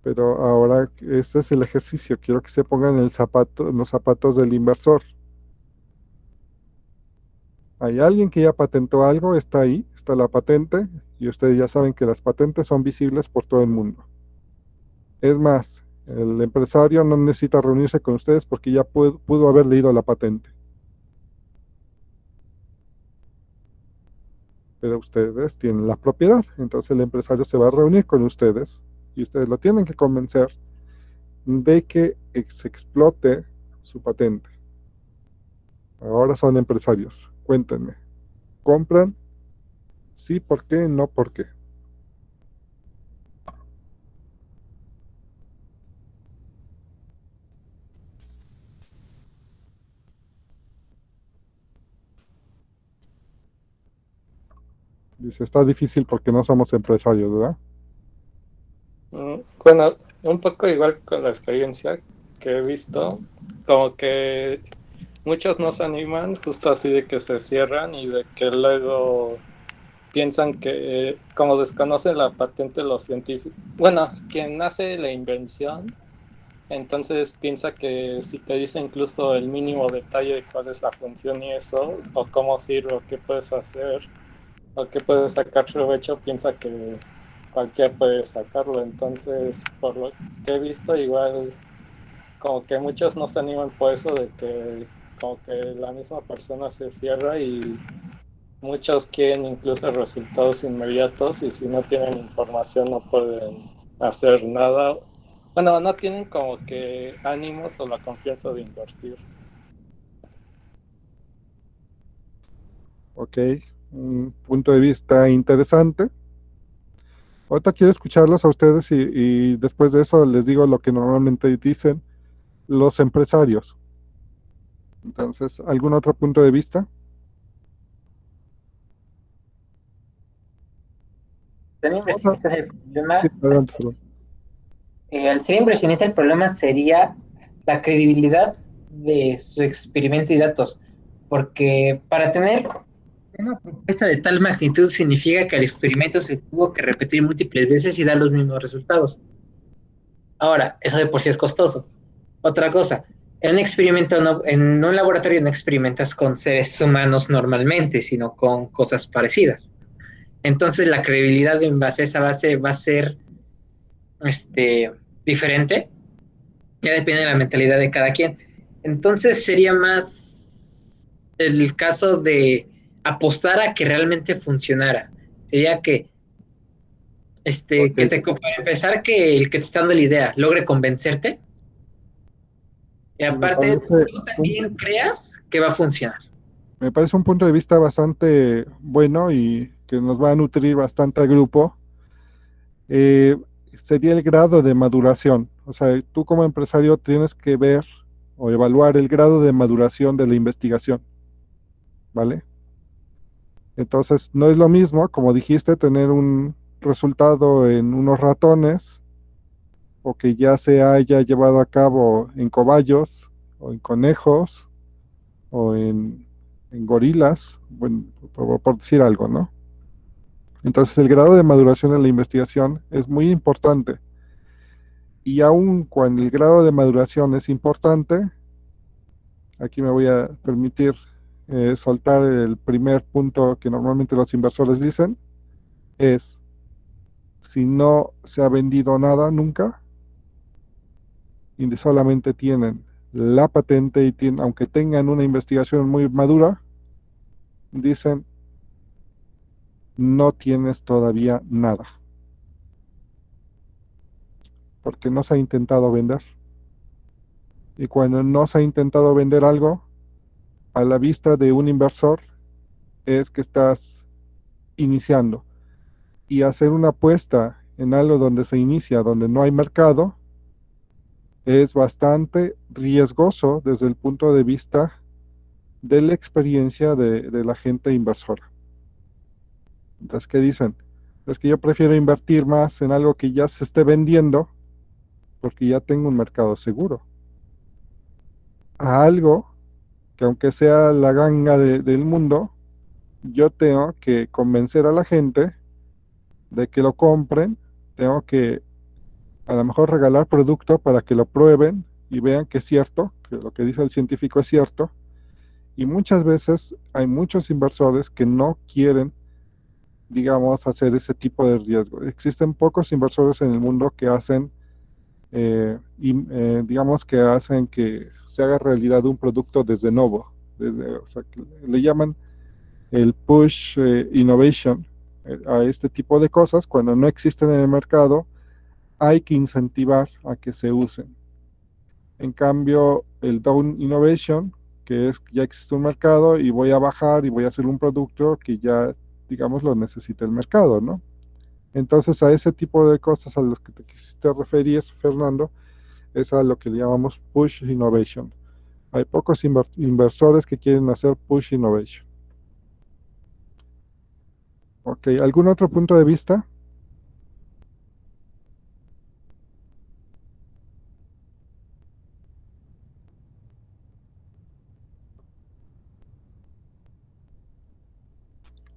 Pero ahora ese es el ejercicio, quiero que se pongan en los zapatos del inversor. Hay alguien que ya patentó algo, está ahí, está la patente, y ustedes ya saben que las patentes son visibles por todo el mundo. Es más, el empresario no necesita reunirse con ustedes porque ya pudo haber leído la patente. Pero ustedes tienen la propiedad, entonces el empresario se va a reunir con ustedes y ustedes lo tienen que convencer de que se explote su patente. Ahora son empresarios, cuéntenme, ¿compran? Sí, ¿por qué? No, ¿por qué? Dice, está difícil porque no somos empresarios, ¿verdad? Bueno, un poco igual con la experiencia que he visto, como que muchos no se animan justo así de que se cierran y de que luego piensan que como desconocen la patente los científicos, bueno, quien hace la invención, entonces piensa que si te dice incluso el mínimo detalle de cuál es la función y eso, o cómo sirve, o qué puedes hacer, o qué puedes sacar provecho, piensa que cualquiera puede sacarlo. Entonces, por lo que he visto, igual como que muchos no se animan por eso de que como que la misma persona se cierra y muchos quieren incluso resultados inmediatos y si no tienen información no pueden hacer nada. Bueno, no tienen como que ánimos o la confianza de invertir. Ok, un punto de vista interesante. Ahorita quiero escucharlos a ustedes y después de eso les digo lo que normalmente dicen los empresarios. Entonces, ¿algún otro punto de vista? Ser inversionista es el Sí, problema. adelante, perdón. Al ser inversionista, el problema sería la credibilidad de su experimento y datos. Porque para tener una propuesta de tal magnitud significa que el experimento se tuvo que repetir múltiples veces y dar los mismos resultados. Ahora, eso de por sí es costoso. Otra cosa, en un experimento, en un laboratorio no experimentas con seres humanos normalmente, sino con cosas parecidas. Entonces, la credibilidad en base a esa base va a ser diferente. Ya depende de la mentalidad de cada quien. Entonces, sería más el caso de apostar a que realmente funcionara. Sería que Para empezar, que el que te está dando la idea logre convencerte. Y Me aparte, parece tú también creas que va a funcionar. Me parece un punto de vista bastante bueno y que nos va a nutrir bastante al grupo. Eh, Sería el grado de maduración. O sea, tú como empresario tienes que ver o evaluar el grado de maduración de la investigación, ¿vale? Entonces, no es lo mismo, como dijiste, tener un resultado en unos ratones o que ya se haya llevado a cabo en cobayos o en conejos o en gorilas, bueno, por decir algo, ¿no? Entonces el grado de maduración en la investigación es muy importante. Y aun cuando el grado de maduración es importante, aquí me voy a permitir soltar el primer punto que normalmente los inversores dicen, es si no se ha vendido nada nunca y solamente tienen la patente y aunque tengan una investigación muy madura, dicen no tienes todavía nada, porque no se ha intentado vender. Y cuando no se ha intentado vender algo, a la vista de un inversor, es que estás iniciando. Y hacer una apuesta en algo donde se inicia, donde no hay mercado, es bastante riesgoso desde el punto de vista de la experiencia de la gente inversora. Entonces, ¿qué dicen? Es que yo prefiero invertir más en algo que ya se esté vendiendo, porque ya tengo un mercado seguro, a algo que aunque sea la ganga del mundo, yo tengo que convencer a la gente de que lo compren, tengo que a lo mejor regalar producto para que lo prueben y vean que es cierto, que lo que dice el científico es cierto, y muchas veces hay muchos inversores que no quieren, digamos, hacer ese tipo de riesgo. Existen pocos inversores en el mundo que hacen, digamos, que hacen que se haga realidad un producto desde nuevo, o sea, que le llaman el push innovation a este tipo de cosas. Cuando no existen en el mercado, hay que incentivar a que se usen. En cambio, el down innovation, que es que ya existe un mercado y voy a bajar y voy a hacer un producto que ya, digamos, lo necesita el mercado, ¿no? Entonces, a ese tipo de cosas a los que te quisiste referir, Fernando, es a lo que le llamamos push innovation. Hay pocos inversores que quieren hacer push innovation. Ok, ¿algún otro punto de vista?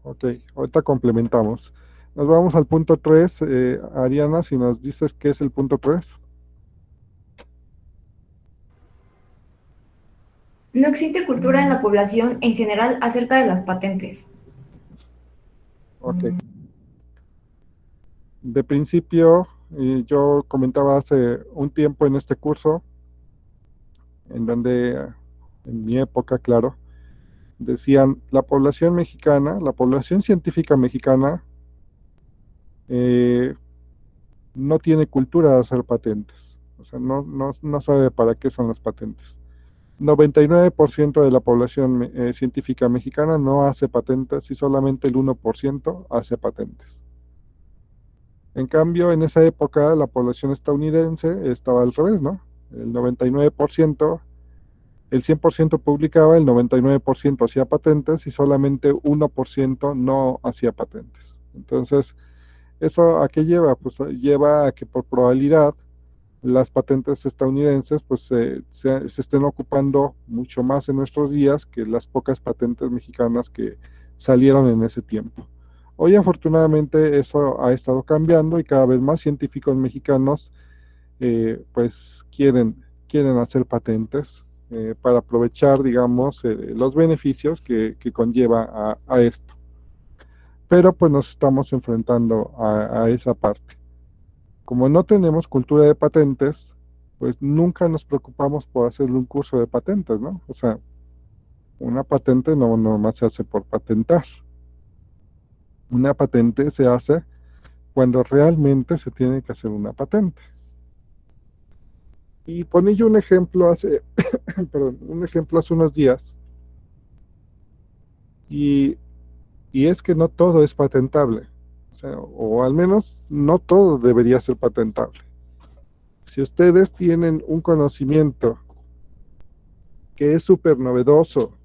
Ok, ahorita complementamos. Nos vamos al punto 3. Ariana, si nos dices qué es el punto 3. No existe cultura en la población en general acerca de las patentes. Ok. De principio, yo comentaba hace un tiempo en este curso, en donde, en mi época, claro, decían la población mexicana, la población científica mexicana, no tiene cultura de hacer patentes. O sea, no sabe para qué son las patentes. 99% de la población científica mexicana no hace patentes y solamente el 1% hace patentes. En cambio, en esa época la población estadounidense estaba al revés, ¿no? El 99%, el 100% publicaba, el 99% hacía patentes y solamente 1% no hacía patentes. Entonces, ¿eso a qué lleva? Pues lleva a que por probabilidad las patentes estadounidenses pues se estén ocupando mucho más en nuestros días que las pocas patentes mexicanas que salieron en ese tiempo. Hoy afortunadamente eso ha estado cambiando y cada vez más científicos mexicanos pues quieren hacer patentes para aprovechar, digamos, los beneficios que conlleva a esto. Pero pues nos estamos enfrentando a esa parte. Como no tenemos cultura de patentes, pues nunca nos preocupamos por hacer un curso de patentes, ¿no? O sea, una patente no más se hace por patentar. Una patente se hace cuando realmente se tiene que hacer una patente. Y poní yo un ejemplo hace, perdón, un ejemplo hace unos días, y es que no todo es patentable, o sea, o al menos no todo debería ser patentable. Si ustedes tienen un conocimiento que es súper novedoso,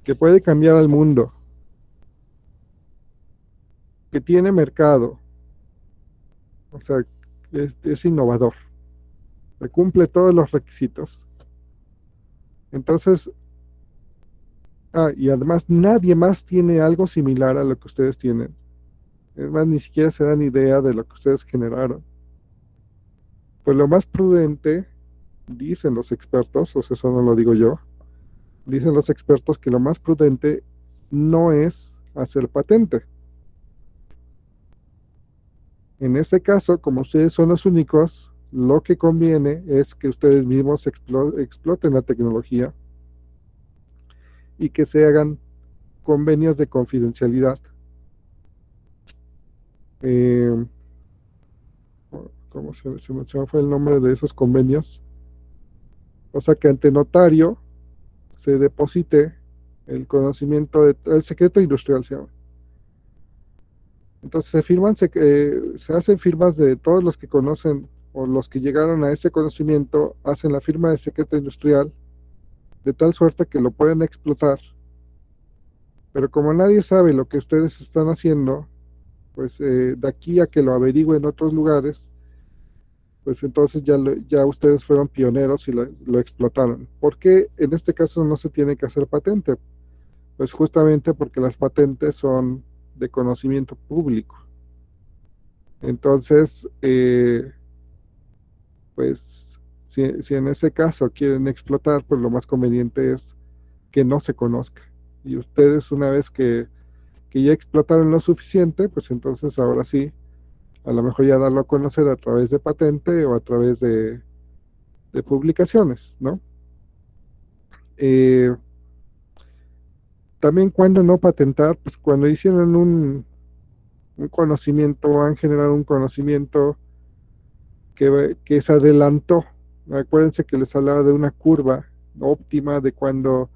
que puede cambiar al mundo, que tiene mercado, o sea, es innovador, que cumple todos los requisitos. Entonces, y además nadie más tiene algo similar a lo que ustedes tienen. Es más, ni siquiera se dan idea de lo que ustedes generaron. Pues lo más prudente, dicen los expertos, o sea, eso no lo digo yo, dicen los expertos que lo más prudente no es hacer patente. En ese caso, como ustedes son los únicos, lo que conviene es que ustedes mismos exploten la tecnología y que se hagan convenios de confidencialidad. ¿Cómo se me fue el nombre de esos convenios? O sea, que ante notario se deposite el conocimiento, el secreto industrial se llama. Entonces se hacen firmas de todos los que conocen o los que llegaron a ese conocimiento, hacen la firma de secreto industrial, de tal suerte que lo pueden explotar. Pero como nadie sabe lo que ustedes están haciendo, pues de aquí a que lo averigüen en otros lugares, pues entonces ya ustedes fueron pioneros y lo explotaron. ¿Por qué en este caso no se tiene que hacer patente? Pues justamente porque las patentes son de conocimiento público. Entonces, pues si en ese caso quieren explotar, pues lo más conveniente es que no se conozca. Y ustedes, una vez que ya explotaron lo suficiente, pues entonces ahora sí, a lo mejor ya darlo a conocer a través de patente o a través de publicaciones, ¿no? También cuando no patentar, pues cuando hicieron un conocimiento, han generado un conocimiento que se adelantó. Acuérdense que les hablaba de una curva óptima de cuando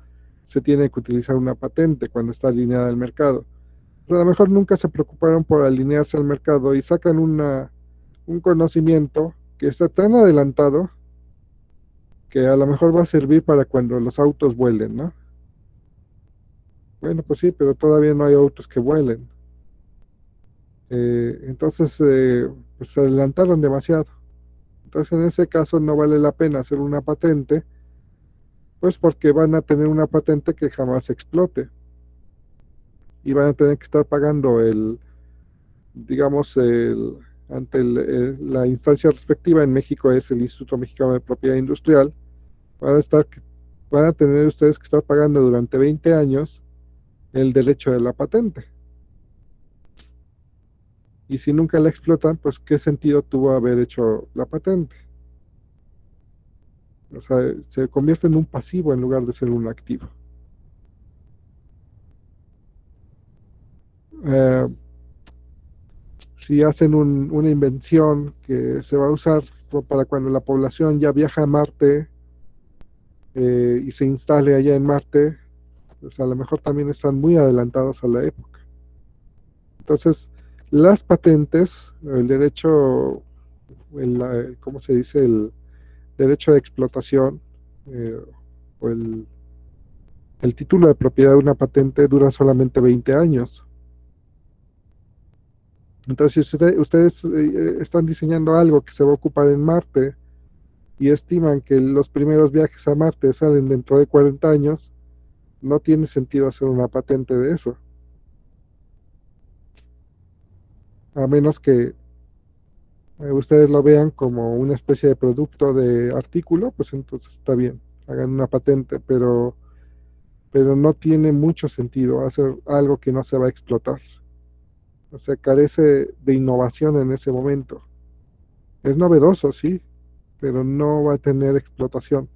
se tiene que utilizar una patente, cuando está alineada al mercado. Pues a lo mejor nunca se preocuparon por alinearse al mercado y sacan un conocimiento que está tan adelantado que a lo mejor va a servir para cuando los autos vuelen, ¿no? Bueno, pues sí, pero todavía no hay autos que vuelen. Entonces, pues se adelantaron demasiado. Entonces, en ese caso no vale la pena hacer una patente, pues porque van a tener una patente que jamás explote. Y van a tener que estar pagando ante la instancia respectiva. En México es el Instituto Mexicano de Propiedad Industrial. Van a tener ustedes que estar pagando durante 20 años el derecho de la patente. Y si nunca la explotan, pues ¿qué sentido tuvo haber hecho la patente? O sea, se convierte en un pasivo en lugar de ser un activo. Si hacen una invención que se va a usar para cuando la población ya viaja a Marte y se instale allá en Marte, pues a lo mejor también están muy adelantados a la época. Entonces, las patentes, el derecho, ¿cómo se dice? El derecho de explotación o el título de propiedad de una patente dura solamente 20 años. Entonces, si ustedes están diseñando algo que se va a ocupar en Marte y estiman que los primeros viajes a Marte salen dentro de 40 años, no tiene sentido hacer una patente de eso. A menos que ustedes lo vean como una especie de producto de artículo, pues entonces está bien, hagan una patente, pero no tiene mucho sentido hacer algo que no se va a explotar. O sea, carece de innovación en ese momento. Es novedoso, sí, pero no va a tener explotación.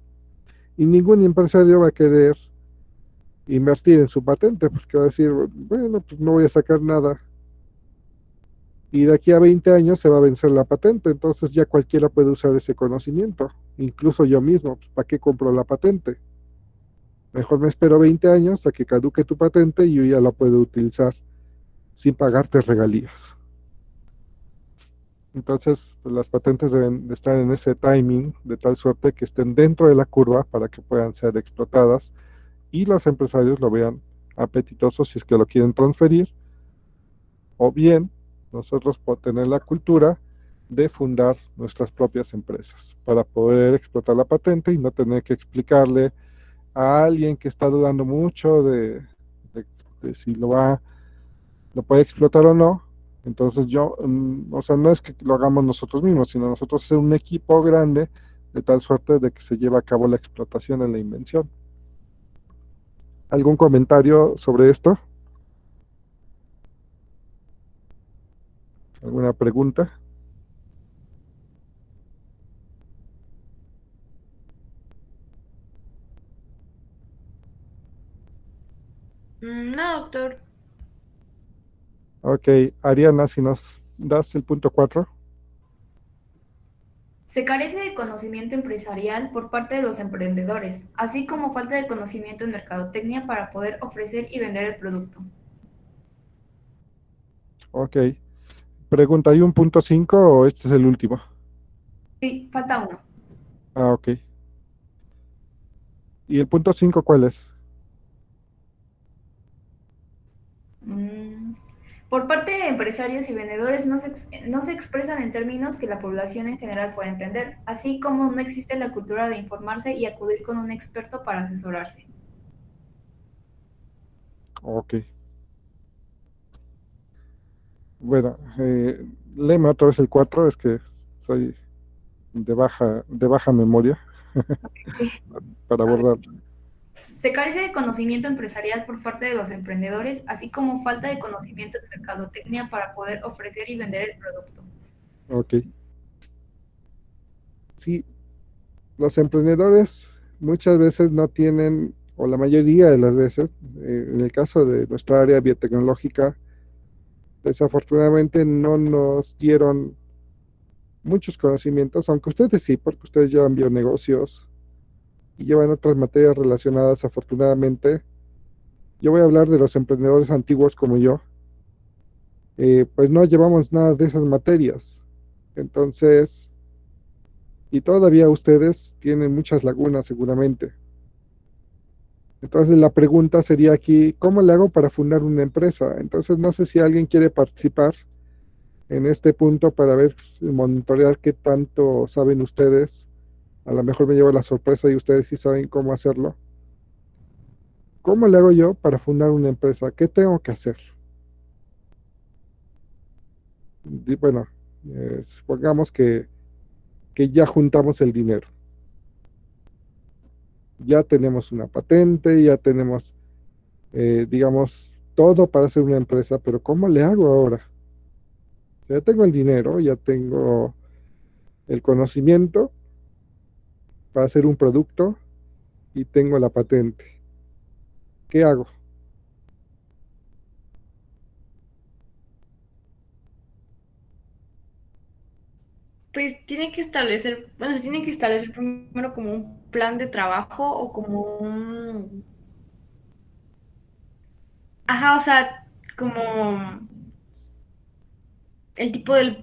Y ningún empresario va a querer invertir en su patente, porque va a decir, bueno, pues no voy a sacar nada. y de aquí a 20 años se va a vencer la patente, entonces ya cualquiera puede usar ese conocimiento, incluso yo mismo, pues, ¿para qué compro la patente? Mejor me espero 20 años a que caduque tu patente y yo ya la puedo utilizar sin pagarte regalías. Entonces, pues, las patentes deben de estar en ese timing de tal suerte que estén dentro de la curva para que puedan ser explotadas y los empresarios lo vean apetitoso si es que lo quieren transferir, o bien nosotros por tener la cultura de fundar nuestras propias empresas para poder explotar la patente y no tener que explicarle a alguien que está dudando mucho de si lo puede explotar o no. Entonces o sea, no es que lo hagamos nosotros mismos, sino nosotros ser un equipo grande de tal suerte de que se lleve a cabo la explotación en la invención. ¿Algún comentario sobre esto? ¿Alguna pregunta? No, doctor. Ok, Ariana, si nos das el punto 4. Se carece de conocimiento empresarial por parte de los emprendedores, así como falta de conocimiento en mercadotecnia para poder ofrecer y vender el producto. Ok. Pregunta, ¿hay un punto 5 o este es el último? Sí, falta uno. Ah, ok. ¿Y el punto 5 cuál es? Por parte de empresarios y vendedores no se expresan en términos que la población en general pueda entender, así como no existe la cultura de informarse y acudir con un experto para asesorarse. Ok. Bueno, léeme otra vez el 4, es que soy de baja memoria para abordar. Se carece de conocimiento empresarial por parte de los emprendedores, así como falta de conocimiento en mercadotecnia para poder ofrecer y vender el producto. Ok. Sí, los emprendedores muchas veces no tienen, o la mayoría de las veces, en el caso de nuestra área biotecnológica, desafortunadamente no nos dieron muchos conocimientos, aunque ustedes sí, porque ustedes llevan bionegocios y llevan otras materias relacionadas, afortunadamente. Yo voy a hablar de los emprendedores antiguos como yo. Pues no llevamos nada de esas materias. Entonces, y todavía ustedes tienen muchas lagunas seguramente. Entonces la pregunta sería aquí, ¿cómo le hago para fundar una empresa? Entonces no sé si alguien quiere participar en este punto para ver, monitorear qué tanto saben ustedes. A lo mejor me llevo la sorpresa y ustedes sí saben cómo hacerlo. ¿Cómo le hago yo para fundar una empresa? ¿Qué tengo que hacer? Bueno, supongamos que ya juntamos el dinero. Ya tenemos una patente, ya tenemos, digamos, todo para hacer una empresa, pero ¿cómo le hago ahora? O sea, ya tengo el dinero, ya tengo el conocimiento para hacer un producto y tengo la patente. ¿Qué hago? Pues tiene que establecer, bueno, se tiene que establecer primero como un plan de trabajo o como un... Ajá, o sea, como el tipo de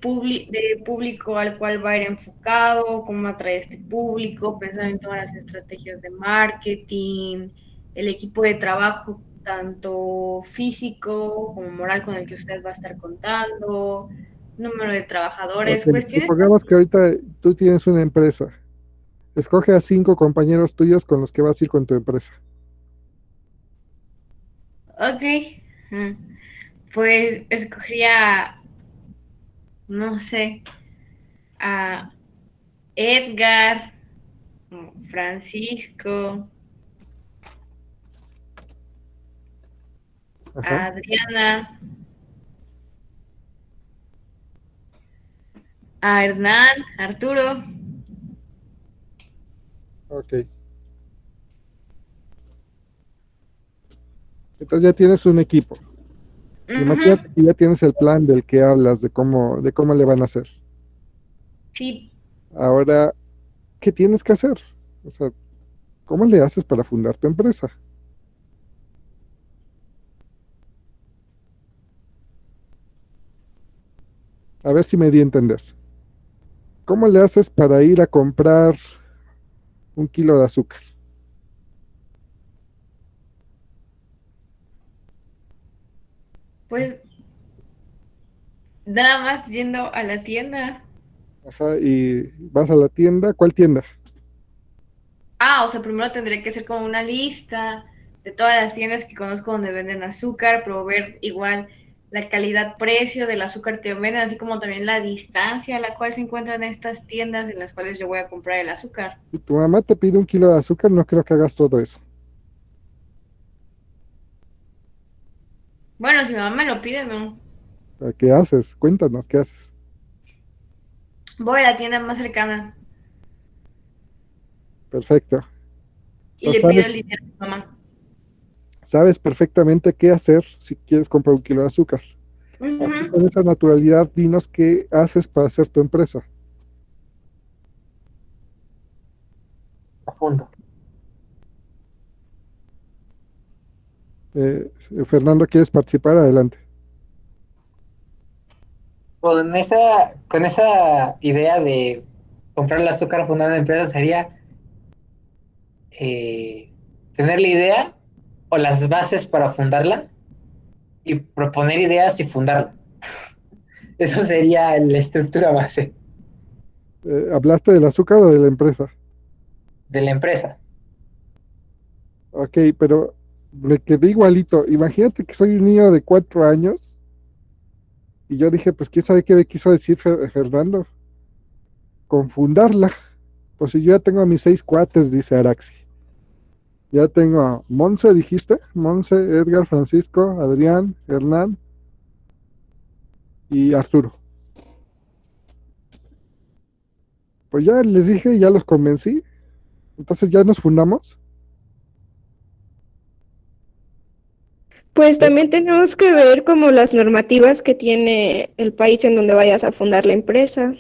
público al cual va a ir enfocado, cómo atraer este público, pensar en todas las estrategias de marketing, el equipo de trabajo, tanto físico como moral con el que usted va a estar contando, número de trabajadores, Ok, cuestiones. supongamos que ahorita tú tienes una empresa. Escoge a 5 compañeros tuyos con los que vas a ir con tu empresa. Ok, pues escogería, no sé, a Edgar, Francisco, Ajá, a Adriana, a Hernán, Arturo. ok. Entonces ya tienes un equipo. Imagínate que ya tienes el plan del que hablas, de cómo le van a hacer. Sí, Ahora, ¿qué tienes que hacer? O sea, ¿cómo le haces para fundar tu empresa? A ver si me di a entender. ¿Cómo le haces para ir a comprar un kilo de azúcar? pues nada más yendo a la tienda. Ajá, y vas a la tienda. ¿Cuál tienda? Ah, o sea, primero tendría que hacer como una lista de todas las tiendas que conozco donde venden azúcar, pero ver igual la calidad-precio del azúcar que venden, así como también la distancia a la cual se encuentran estas tiendas en las cuales yo voy a comprar el azúcar. Si tu mamá te pide un kilo de azúcar, no creo que hagas todo eso. Bueno, si mi mamá me lo pide, no. ¿Qué haces? Cuéntanos, ¿qué haces? Voy a la tienda más cercana Perfecto. y O le pido el dinero a mi mamá. sabes perfectamente qué hacer si quieres comprar un kilo de azúcar. Así con esa naturalidad, dinos qué haces para hacer tu empresa. A fondo. Fernando, ¿quieres participar? Adelante. Con esa idea de comprar el azúcar, fundar una empresa, sería tener la idea o las bases para fundarla y proponer ideas y fundarla. Esa sería la estructura base ¿Hablaste del azúcar o de la empresa? de la empresa. Ok, pero me quedé igualito. Imagínate que soy un niño de 4 años y yo dije, pues quién sabe qué me quiso decir Fernando. Confundarla. Pues si yo ya tengo a mis 6 cuates, dice Araxi. Ya tengo a Monse, dijiste. Monse, Edgar, Francisco, Adrián, Hernán y Arturo. Pues ya les dije, ya los convencí. Entonces ya nos fundamos. Pues también tenemos que ver como las normativas que tiene el país en donde vayas a fundar la empresa.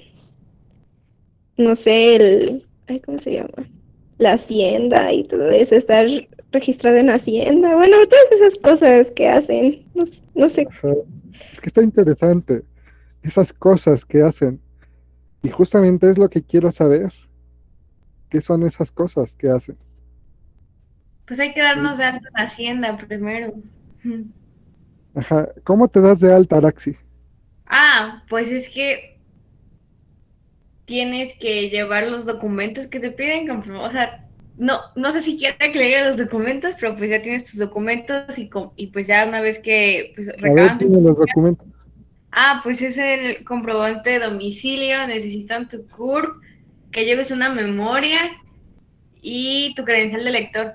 No sé, ay, ¿cómo se llama? La hacienda y todo eso, estar registrado en Hacienda. Bueno, todas esas cosas que hacen. No sé. Ajá. Es que está interesante. Esas cosas que hacen. Y justamente es lo que quiero saber. ¿Qué son esas cosas que hacen? Pues hay que darnos de alta en Hacienda primero. Ajá. ¿Cómo te das de alta, Araxi? Ah, pues es que tienes que llevar los documentos que te piden, o sea, no sé si quiera que le diga los documentos, pero pues ya tienes tus documentos y pues ya una vez que pues, A ver, recaban tu dime los documentos. pues es el comprobante de domicilio, necesitan tu CURP, que lleves una memoria y tu credencial de lector.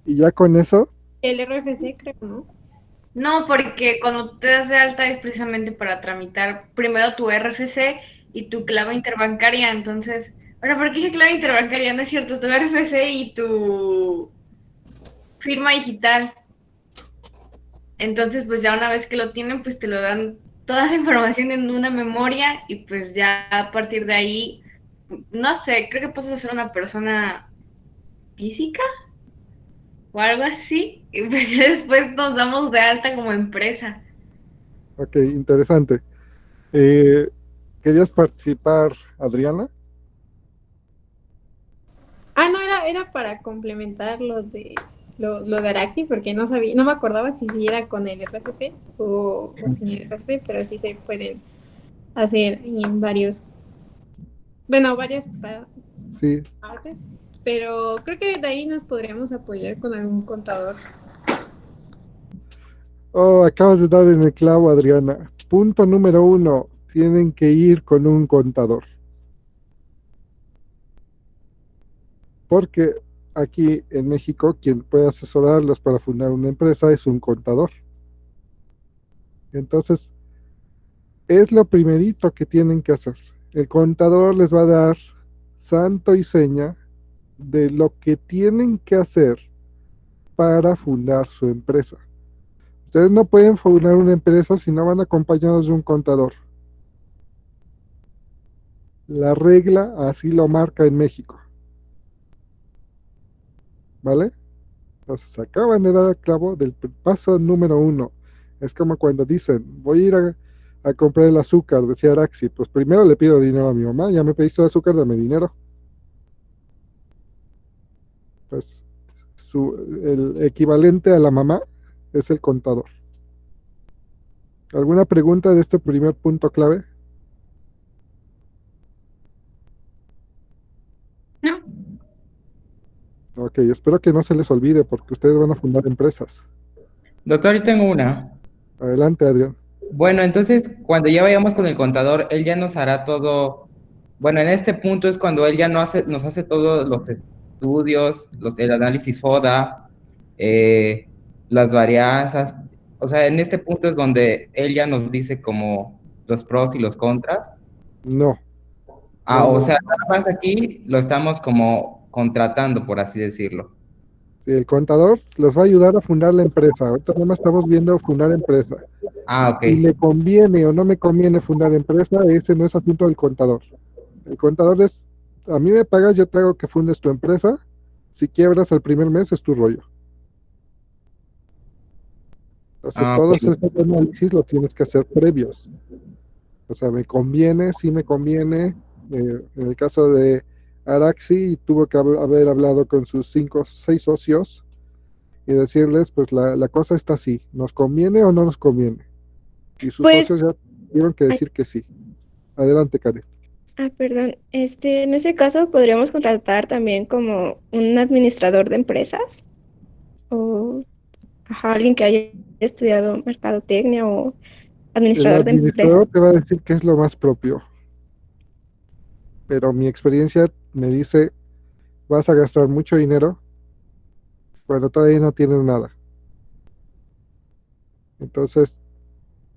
Y ya con eso, El RFC, creo, ¿no? No, porque cuando te das de alta es precisamente para tramitar primero tu RFC y tu clave interbancaria. Entonces, bueno, ¿por qué dije clave interbancaria? No es cierto, tu RFC y tu firma digital. Entonces, pues ya una vez que lo tienen, pues te lo dan toda esa información en una memoria y pues ya a partir de ahí, no sé, creo que pasas a ser una persona física o algo así. Y pues ya después nos damos de alta como empresa. ok, interesante. Eh, ¿Querías participar, Adriana? Ah, no, era para complementar lo de Araxi, porque no sabía, no me acordaba si era con el RFC o sin el RFC, pero sí se pueden hacer en varias Sí. partes. Pero creo que de ahí nos podríamos apoyar con algún contador. Oh, acabas de dar en el clavo, Adriana. Punto número 1, tienen que ir con un contador. Porque aquí en México, quien puede asesorarlos para fundar una empresa es un contador. Entonces, es lo primerito que tienen que hacer. El contador les va a dar santo y seña de lo que tienen que hacer para fundar su empresa. Ustedes no pueden fundar una empresa si no van acompañados de un contador. La regla así lo marca en México. ¿Vale? Entonces acaban de dar el clavo del paso número 1. Es como cuando dicen, voy a ir a comprar el azúcar, decía Araxi. Pues primero le pido dinero a mi mamá, ya me pediste el azúcar, dame dinero. Pues el equivalente a la mamá es el contador. ¿Alguna pregunta de este primer punto clave? No. Ok, espero que no se les olvide porque ustedes van a fundar empresas. Doctor, yo tengo una. Adelante, Adrián. Bueno, entonces, cuando ya vayamos con el contador, él ya nos hará todo. Bueno, en este punto es cuando él ya nos hace todos los estudios, el análisis FODA, las varianzas. O sea, en este punto es donde él ya nos dice como los pros y los contras. No. O sea, nada más aquí lo estamos como contratando, por así decirlo. Sí, el contador los va a ayudar a fundar la empresa. Ahorita nada más estamos viendo fundar empresa. Ok. Si me conviene o no me conviene fundar empresa, ese no es asunto del contador. El contador es, a mí me pagas, yo te hago que fundes tu empresa. Si quiebras el primer mes, es tu rollo. Entonces, todos estos análisis los tienes que hacer previos. O sea, me conviene, sí me conviene. En el caso de Araxi, tuvo que haber hablado con sus 5 o 6 socios y decirles, pues la cosa está así, ¿nos conviene o no nos conviene? Y sus Pues, socios ya tuvieron que decir que sí. Adelante, Karen. perdón, en ese caso podríamos contratar también como un administrador de empresas o alguien que haya estudiado mercadotecnia o El administrador de empresas. administrador te va a decir que es lo más propio, pero mi experiencia me dice, vas a gastar mucho dinero cuando todavía no tienes nada. Entonces,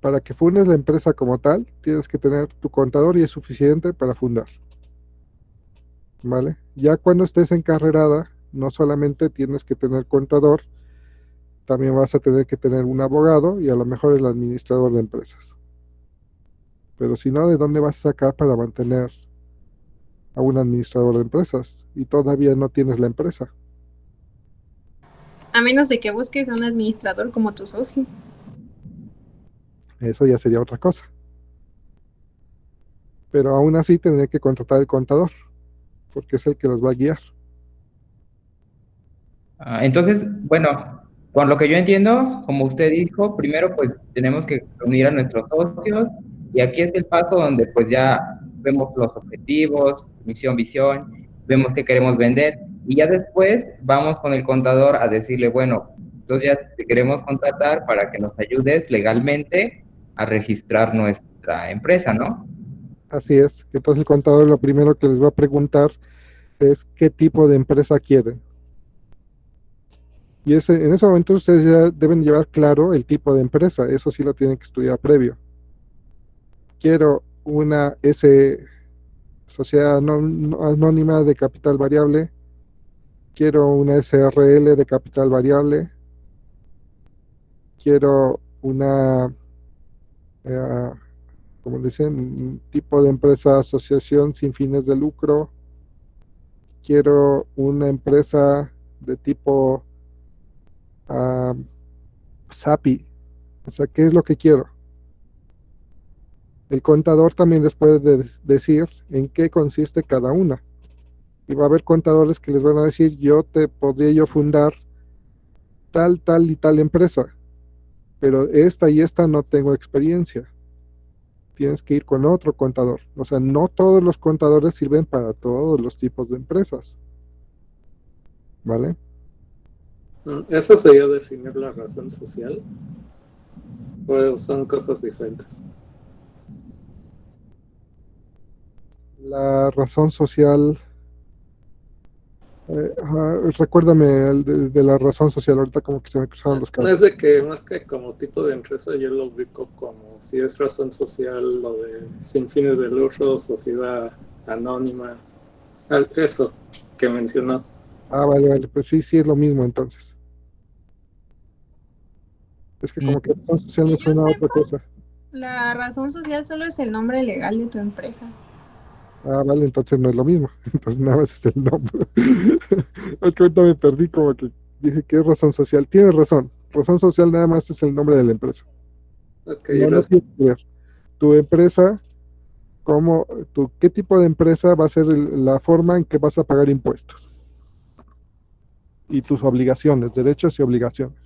para que fundes la empresa como tal, tienes que tener tu contador y es suficiente para fundar. ¿Vale? Ya cuando estés encarrerada, no solamente tienes que tener contador, también vas a tener que tener un abogado y a lo mejor el administrador de empresas. Pero si no, ¿de dónde vas a sacar para mantener a un administrador de empresas? Y todavía no tienes la empresa. A menos de que busques a un administrador como tu socio. Eso ya sería otra cosa. Pero aún así tendré que contratar al contador, porque es el que los va a guiar. Entonces, bueno, con lo que yo entiendo, como usted dijo, primero pues tenemos que reunir a nuestros socios y aquí es el paso donde pues ya vemos los objetivos, misión, visión, vemos qué queremos vender y ya después vamos con el contador a decirle, bueno, entonces ya te queremos contratar para que nos ayudes legalmente a registrar nuestra empresa, ¿no? Así es. Entonces el contador lo primero que les va a preguntar es qué tipo de empresa quieren. Y en ese momento ustedes ya deben llevar claro el tipo de empresa. Eso sí lo tienen que estudiar previo. Quiero una sociedad anónima de capital variable. Quiero una SRL de capital variable. Quiero una, como dicen, un tipo de empresa asociación sin fines de lucro. Quiero una empresa de tipo SAPI. O sea, ¿qué es lo que quiero? El contador también les puede decir en qué consiste cada una. Y va a haber contadores que les van a decir, podría fundar tal, tal y tal empresa, pero esta y esta no tengo experiencia. Tienes que ir con otro contador. O sea, no todos los contadores sirven para todos los tipos de empresas. ¿Vale? ¿Eso sería definir la razón social? ¿O son cosas diferentes? La razón social... recuérdame de la razón social, ahorita como que se me cruzaron los cables. No es de que más que como tipo de empresa yo lo ubico como si es razón social, lo de sin fines de lucro, sociedad anónima, eso que mencionó. Vale, pues sí es lo mismo entonces. Es que como que razón social me Que yo suena a otra sepa, cosa. la razón social solo es el nombre legal de tu empresa. Ah, vale, entonces no es lo mismo. Entonces nada más es el nombre. Es que ahorita me perdí, como que dije, ¿qué es razón social? Tienes razón. Razón social nada más es el nombre de la empresa. Ok, No tiene que ver. Tu empresa, ¿qué tipo de empresa va a ser la forma en que vas a pagar impuestos? Y tus obligaciones, derechos y obligaciones.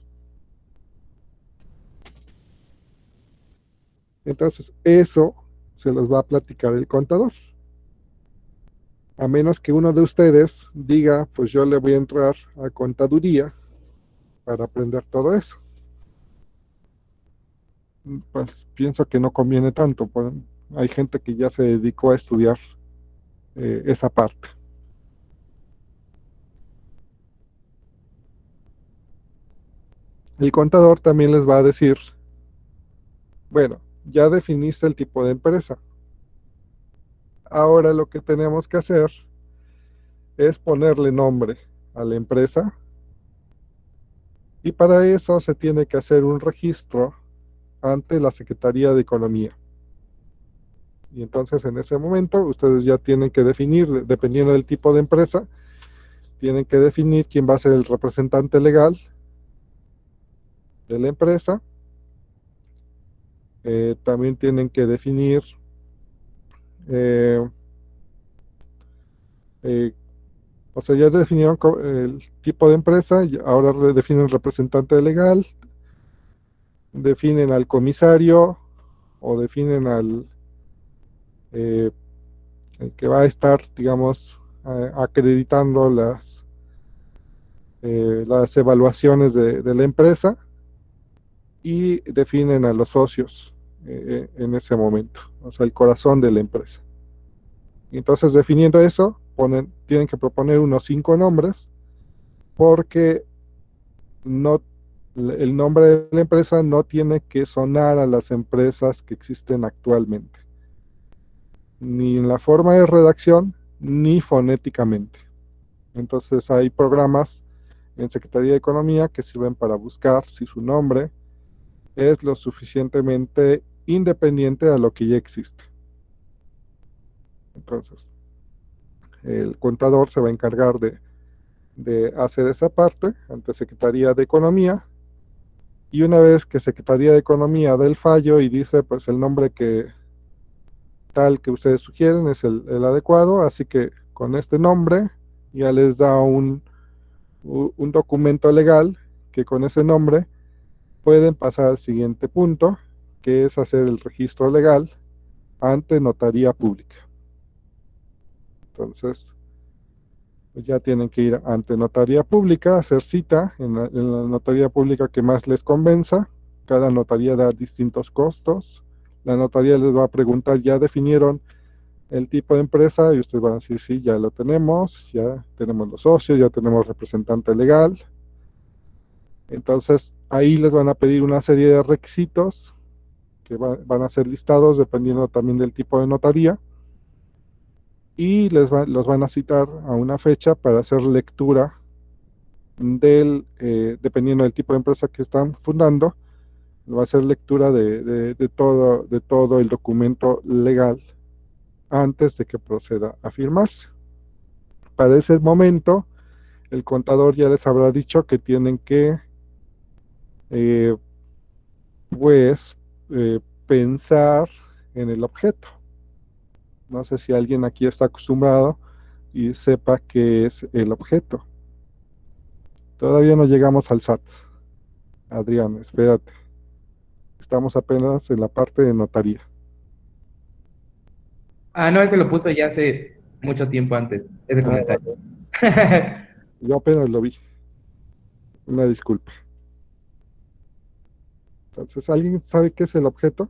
Entonces, eso se los va a platicar el contador. A menos que uno de ustedes diga, pues yo le voy a entrar a contaduría para aprender todo eso. Pues pienso que no conviene tanto. Hay gente que ya se dedicó a estudiar esa parte. El contador también les va a decir, bueno, ya definiste el tipo de empresa. Ahora lo que tenemos que hacer es ponerle nombre a la empresa y para eso se tiene que hacer un registro ante la Secretaría de Economía. Y entonces en ese momento ustedes ya tienen que definir, dependiendo del tipo de empresa, tienen que definir quién va a ser el representante legal de la empresa. También tienen que definir eh, eh, o sea, ya definieron el tipo de empresa, y ahora definen el representante legal, definen al comisario o definen al el que va a estar, digamos, acreditando las evaluaciones de la empresa y definen a los socios en ese momento, o sea, el corazón de la empresa. Y entonces, definiendo eso, tienen que proponer unos 5 nombres porque no, el nombre de la empresa no tiene que sonar a las empresas que existen actualmente, ni en la forma de redacción, ni fonéticamente. Entonces hay programas en Secretaría de Economía que sirven para buscar si su nombre es lo suficientemente independiente a lo que ya existe. Entonces, el contador se va a encargar de hacer esa parte ante Secretaría de Economía. Y una vez que Secretaría de Economía da el fallo y dice, pues el nombre tal que ustedes sugieren es el adecuado, así que con este nombre ya les da un documento legal que con ese nombre pueden pasar al siguiente punto, que es hacer el registro legal ante notaría pública. Entonces, pues ya tienen que ir ante notaría pública, hacer cita en la notaría pública que más les convenza. Cada notaría da distintos costos. La notaría les va a preguntar, ¿ya definieron el tipo de empresa? Y ustedes van a decir, sí, ya lo tenemos, ya tenemos los socios, ya tenemos representante legal. Entonces, ahí les van a pedir una serie de requisitos que van a ser listados dependiendo también del tipo de notaría. Y los van a citar a una fecha para hacer lectura dependiendo del tipo de empresa que están fundando, va a hacer lectura de todo el documento legal antes de que proceda a firmarse. Para ese momento, el contador ya les habrá dicho que tienen que, pues, pensar en el objeto. No sé si alguien aquí está acostumbrado y sepa qué es el objeto. Todavía no llegamos al SAT. Adrián, espérate. Estamos apenas en la parte de notaría. Ah, no, ese lo puso ya hace mucho tiempo antes, ese comentario. Yo apenas lo vi. Una disculpa. Entonces, ¿alguien sabe qué es el objeto?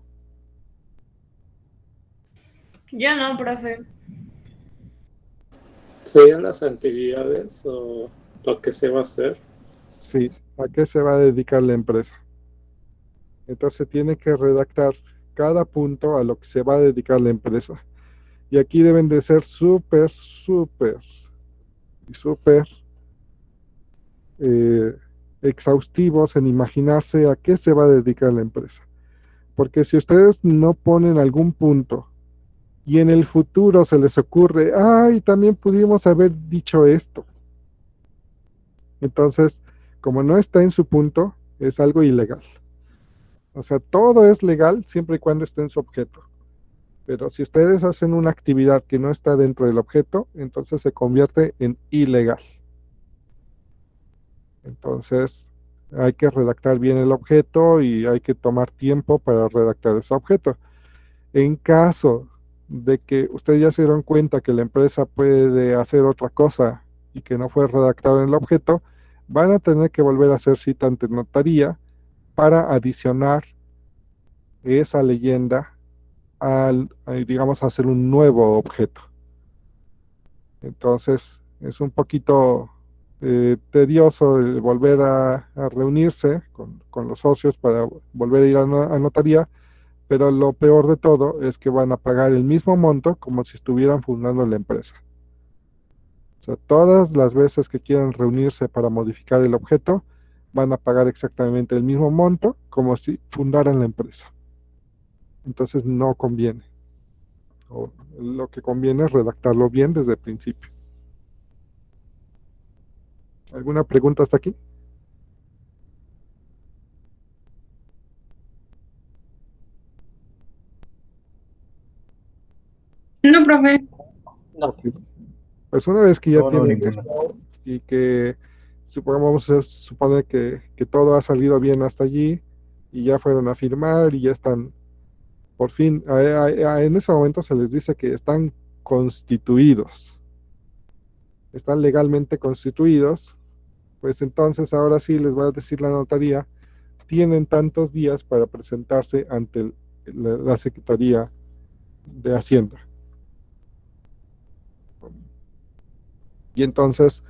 Yo no, profe. ¿Serían las actividades o lo que se va a hacer? Sí, ¿a qué se va a dedicar la empresa? Entonces tiene que redactar cada punto a lo que se va a dedicar la empresa. Y aquí deben de ser súper eh, exhaustivos en imaginarse a qué se va a dedicar la empresa. Porque si ustedes no ponen algún punto y en el futuro se les ocurre, ay, también pudimos haber dicho esto. Entonces, como no está en su punto, es algo ilegal. O sea, todo es legal siempre y cuando esté en su objeto. Pero si ustedes hacen una actividad que no está dentro del objeto, entonces se convierte en ilegal. Entonces, hay que redactar bien el objeto y hay que tomar tiempo para redactar ese objeto. En caso de que ustedes ya se dieron cuenta que la empresa puede hacer otra cosa y que no fue redactado en el objeto, van a tener que volver a hacer cita ante notaría para adicionar esa leyenda digamos, hacer un nuevo objeto. Entonces, es un poquito tedioso el volver a reunirse con los socios para volver a ir a notaría, pero lo peor de todo es que van a pagar el mismo monto como si estuvieran fundando la empresa. O sea, todas las veces que quieran reunirse para modificar el objeto, van a pagar exactamente el mismo monto como si fundaran la empresa. Entonces no conviene. Lo que conviene es redactarlo bien desde el principio. ¿Alguna pregunta hasta aquí? No, profe. No. Pues una vez que ya No, tienen ninguna. esto y que supone que todo ha salido bien hasta allí y ya fueron a firmar y ya están, por fin, en ese momento se les dice que están constituidos, están legalmente constituidos, pues entonces ahora sí les va a decir la notaría, tienen tantos días para presentarse ante la Secretaría de Hacienda. Y entonces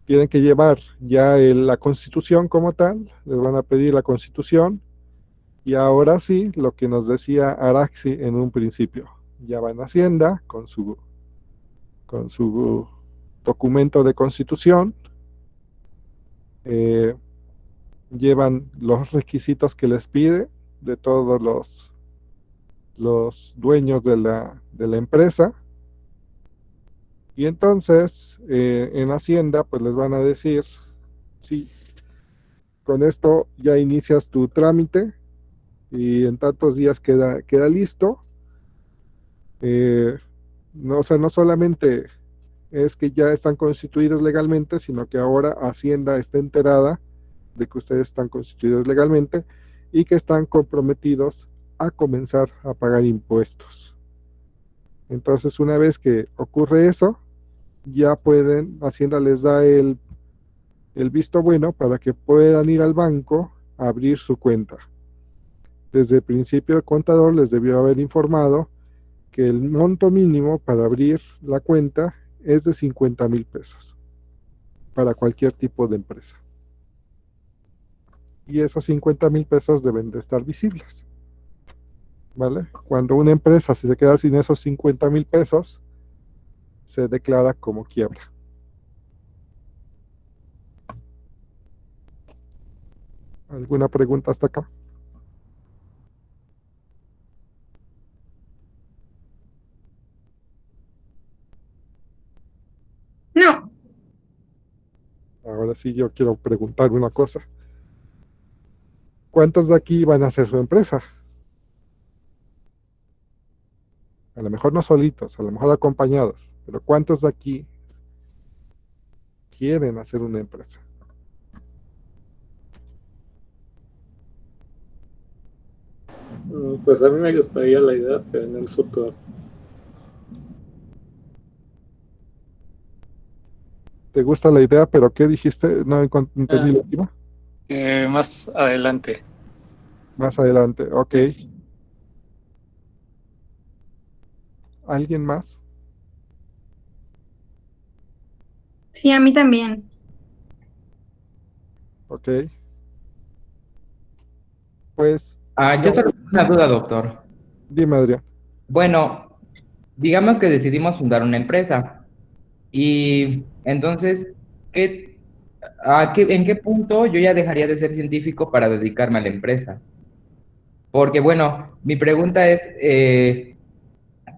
tienen que llevar ya la constitución como tal, les van a pedir la constitución, y ahora sí, lo que nos decía Araxi en un principio, ya van a Hacienda con su documento de constitución, llevan los requisitos que les pide de todos los dueños de la empresa, y entonces en Hacienda pues les van a decir, sí, con esto ya inicias tu trámite y en tantos días queda listo. No, o sea, no solamente es que ya están constituidos legalmente, sino que ahora Hacienda está enterada de que ustedes están constituidos legalmente y que están comprometidos a comenzar a pagar impuestos. Entonces, una vez que ocurre eso, ya pueden, Hacienda les da el visto bueno para que puedan ir al banco a abrir su cuenta. Desde el principio el contador les debió haber informado que el monto mínimo para abrir la cuenta es de 50,000 pesos para cualquier tipo de empresa. Y esos 50,000 pesos deben de estar visibles. ¿Vale? Cuando una empresa se queda sin esos 50,000 pesos, se declara como quiebra. ¿Alguna pregunta hasta acá? No. Ahora sí yo quiero preguntar una cosa. ¿Cuántos de aquí van a hacer su empresa? A lo mejor no solitos, a lo mejor acompañados, pero ¿cuántos de aquí quieren hacer una empresa? Pues a mí me gustaría la idea, pero en el futuro. ¿Te gusta la idea, pero qué dijiste? No entendí la última. Más adelante. Más adelante, ok. ¿Alguien más? Sí, a mí también. Ok. Pues, Yo solo tengo una duda, doctor. dime, Adrián. Bueno, digamos que decidimos fundar una empresa y entonces, ¿En qué punto yo ya dejaría de ser científico para dedicarme a la empresa? Porque, bueno, mi pregunta es,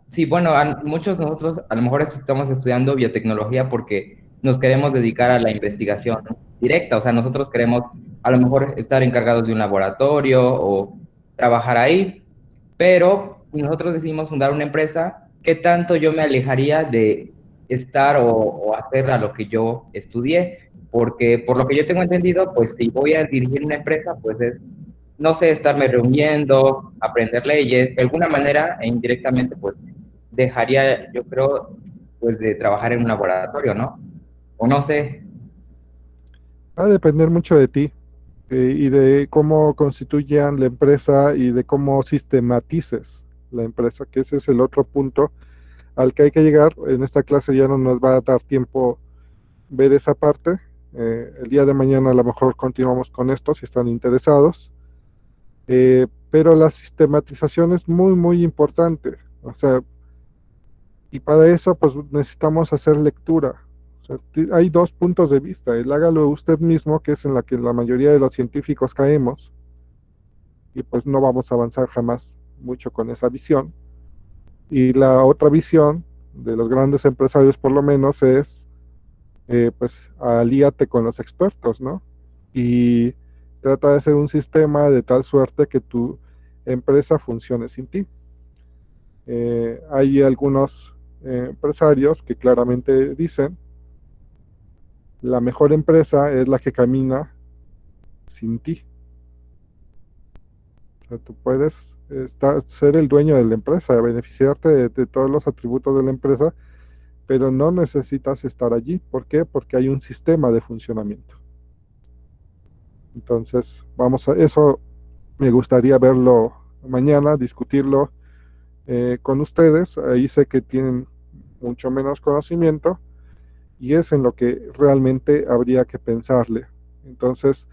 sí, bueno, muchos de nosotros a lo mejor estamos estudiando biotecnología porque nos queremos dedicar a la investigación directa, o sea, nosotros queremos a lo mejor estar encargados de un laboratorio o trabajar ahí, pero si nosotros decidimos fundar una empresa, ¿qué tanto yo me alejaría de estar o hacer a lo que yo estudié? Porque por lo que yo tengo entendido, pues si voy a dirigir una empresa, pues es, no sé, estarme reuniendo, aprender leyes, de alguna manera e indirectamente, pues dejaría, yo creo, pues de trabajar en un laboratorio, ¿no? O no sé. Va a depender mucho de ti y de cómo constituyan la empresa y de cómo sistematices la empresa, que ese es el otro punto al que hay que llegar. En esta clase ya no nos va a dar tiempo ver esa parte. El día de mañana a lo mejor continuamos con esto si están interesados. Pero la sistematización es muy, muy importante. O sea, y para eso pues necesitamos hacer lectura. O sea, hay dos puntos de vista. El hágalo usted mismo, que es en la que la mayoría de los científicos caemos, y pues no vamos a avanzar jamás mucho con esa visión. Y la otra visión de los grandes empresarios por lo menos es, pues alíate con los expertos, ¿no? Y trata de hacer un sistema de tal suerte que tu empresa funcione sin ti. Hay algunos empresarios que claramente dicen, la mejor empresa es la que camina sin ti. O sea, tú puedes ser el dueño de la empresa, beneficiarte de todos los atributos de la empresa, pero no necesitas estar allí. ¿Por qué? Porque hay un sistema de funcionamiento. Entonces, vamos a eso, me gustaría verlo mañana, discutirlo con ustedes. Ahí sé que tienen mucho menos conocimiento y es en lo que realmente habría que pensarle. Entonces,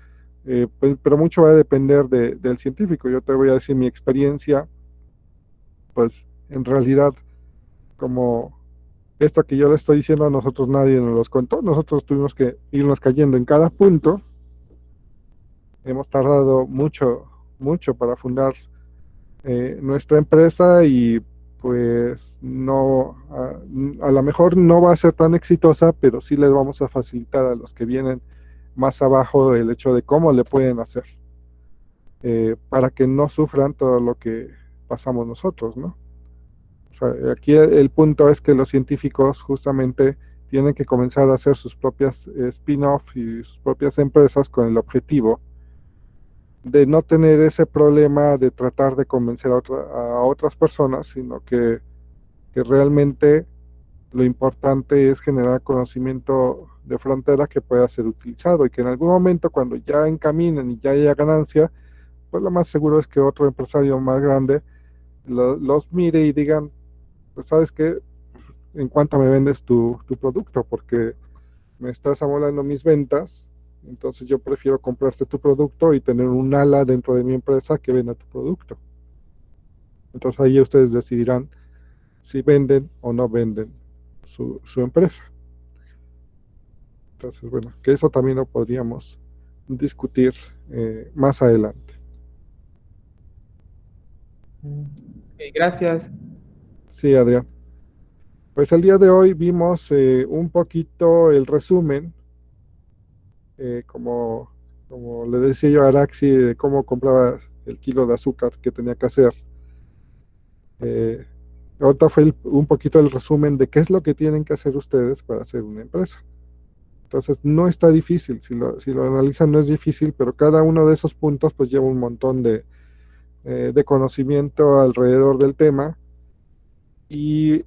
pues, pero mucho va a depender del científico. Yo te voy a decir mi experiencia, pues en realidad, como esto que yo le estoy diciendo a nosotros nadie nos los contó, nosotros tuvimos que irnos cayendo en cada punto. Hemos tardado mucho, mucho para fundar nuestra empresa y pues no, a lo mejor no va a ser tan exitosa, pero sí les vamos a facilitar a los que vienen más abajo el hecho de cómo le pueden hacer, para que no sufran todo lo que pasamos nosotros, ¿no? O sea, aquí el punto es que los científicos justamente tienen que comenzar a hacer sus propias spin-off y sus propias empresas con el objetivo de no tener ese problema de tratar de convencer a otras personas, sino que realmente lo importante es generar conocimiento de frontera que pueda ser utilizado y que en algún momento cuando ya encaminen y ya haya ganancia, pues lo más seguro es que otro empresario más grande los mire y digan, pues sabes qué, en cuánto me vendes tu producto, porque me estás amolando mis ventas, entonces yo prefiero comprarte tu producto y tener un ala dentro de mi empresa que venda tu producto. Entonces ahí ustedes decidirán si venden o no venden su empresa. Entonces, bueno, que eso también lo podríamos discutir más adelante. Gracias. Sí, Adrián. Pues el día de hoy vimos un poquito el resumen, como le decía yo a Araxi, de cómo compraba el kilo de azúcar que tenía que hacer. Ahorita fue un poquito el resumen de qué es lo que tienen que hacer ustedes para hacer una empresa. Entonces no está difícil, si lo analizan no es difícil, pero cada uno de esos puntos pues lleva un montón de conocimiento alrededor del tema. Y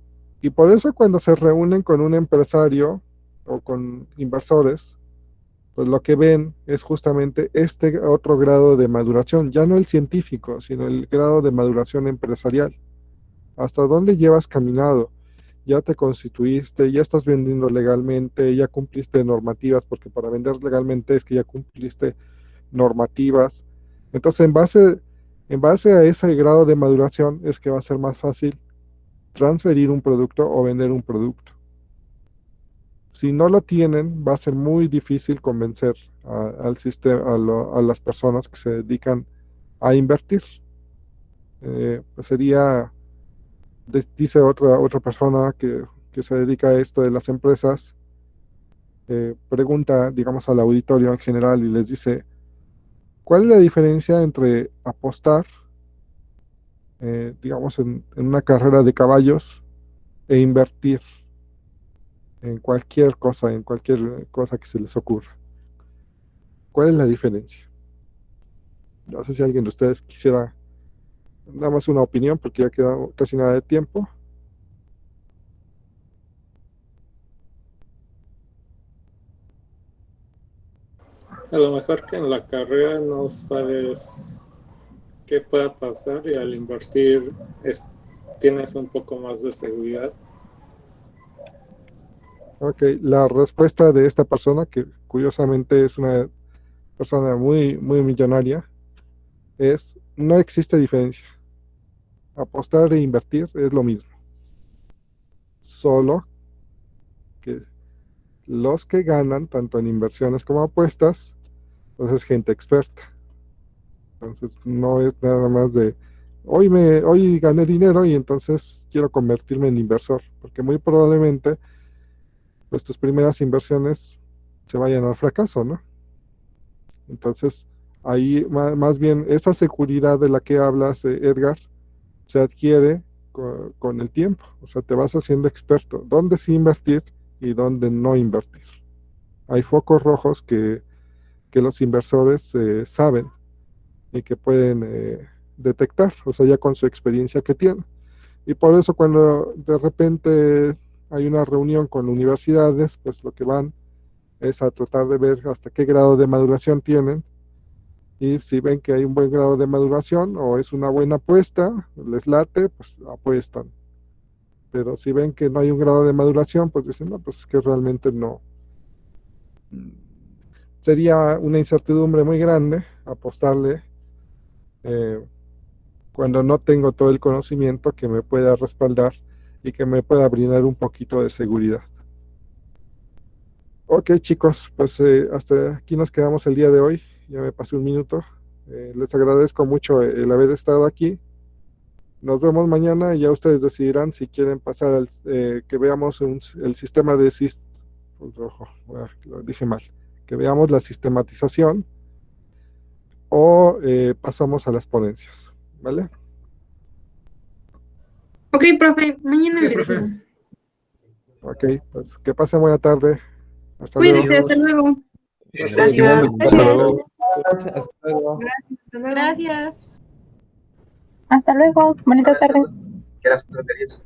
por eso cuando se reúnen con un empresario o con inversores, pues lo que ven es justamente este otro grado de maduración, ya no el científico, sino el grado de maduración empresarial. ¿Hasta dónde llevas caminado? Ya te constituiste, ya estás vendiendo legalmente, ya cumpliste normativas, porque para vender legalmente es que ya cumpliste normativas. Entonces, en base a ese grado de maduración es que va a ser más fácil transferir un producto o vender un producto. si no lo tienen, va a ser muy difícil convencer al sistema, a las personas que se dedican a invertir. Pues sería, dice otra persona que se dedica a esto de las empresas, pregunta, digamos, al auditorio en general y les dice, ¿cuál es la diferencia entre apostar, digamos, en una carrera de caballos e invertir en cualquier cosa que se les ocurra? ¿Cuál es la diferencia? No sé si alguien de ustedes quisiera nada más una opinión, porque ya queda casi nada de tiempo. A lo mejor que en la carrera no sabes qué pueda pasar y al invertir tienes un poco más de seguridad. Ok, la respuesta de esta persona, que curiosamente es una persona muy, muy millonaria, es: no existe diferencia. Apostar e invertir es lo mismo. Solo que los que ganan, tanto en inversiones como apuestas, pues es gente experta. Entonces no es nada más de hoy gané dinero y entonces quiero convertirme en inversor, porque muy probablemente pues tus primeras inversiones se vayan al fracaso, ¿no? Entonces ahí más bien esa seguridad de la que hablas, Edgar, se adquiere con el tiempo. O sea, te vas haciendo experto dónde sí invertir y dónde no invertir. Hay focos rojos que los inversores saben y que pueden detectar, o sea, ya con su experiencia que tienen. Y por eso cuando de repente hay una reunión con universidades, pues lo que van es a tratar de ver hasta qué grado de maduración tienen, y si ven que hay un buen grado de maduración o es una buena apuesta, les late, pues apuestan. Pero si ven que no hay un grado de maduración, pues dicen, no, pues es que realmente no. Sería una incertidumbre muy grande apostarle cuando no tengo todo el conocimiento que me pueda respaldar y que me pueda brindar un poquito de seguridad. Ok, chicos, pues hasta aquí nos quedamos el día de hoy. Ya me pasé un minuto. Les agradezco mucho el haber estado aquí. Nos vemos mañana y ya ustedes decidirán si quieren pasar al que veamos el sistema de lo dije mal, que veamos la sistematización o pasamos a las ponencias, ¿vale? Ok, profe, mañana Sí, le profe. decimos. Ok, pues que pasen buena tarde. Hasta Cuídese, luego. hasta luego. Gracias. Hasta luego. Hasta luego. Hasta luego. Gracias. Hasta luego. Bonita tarde. Que las preferís.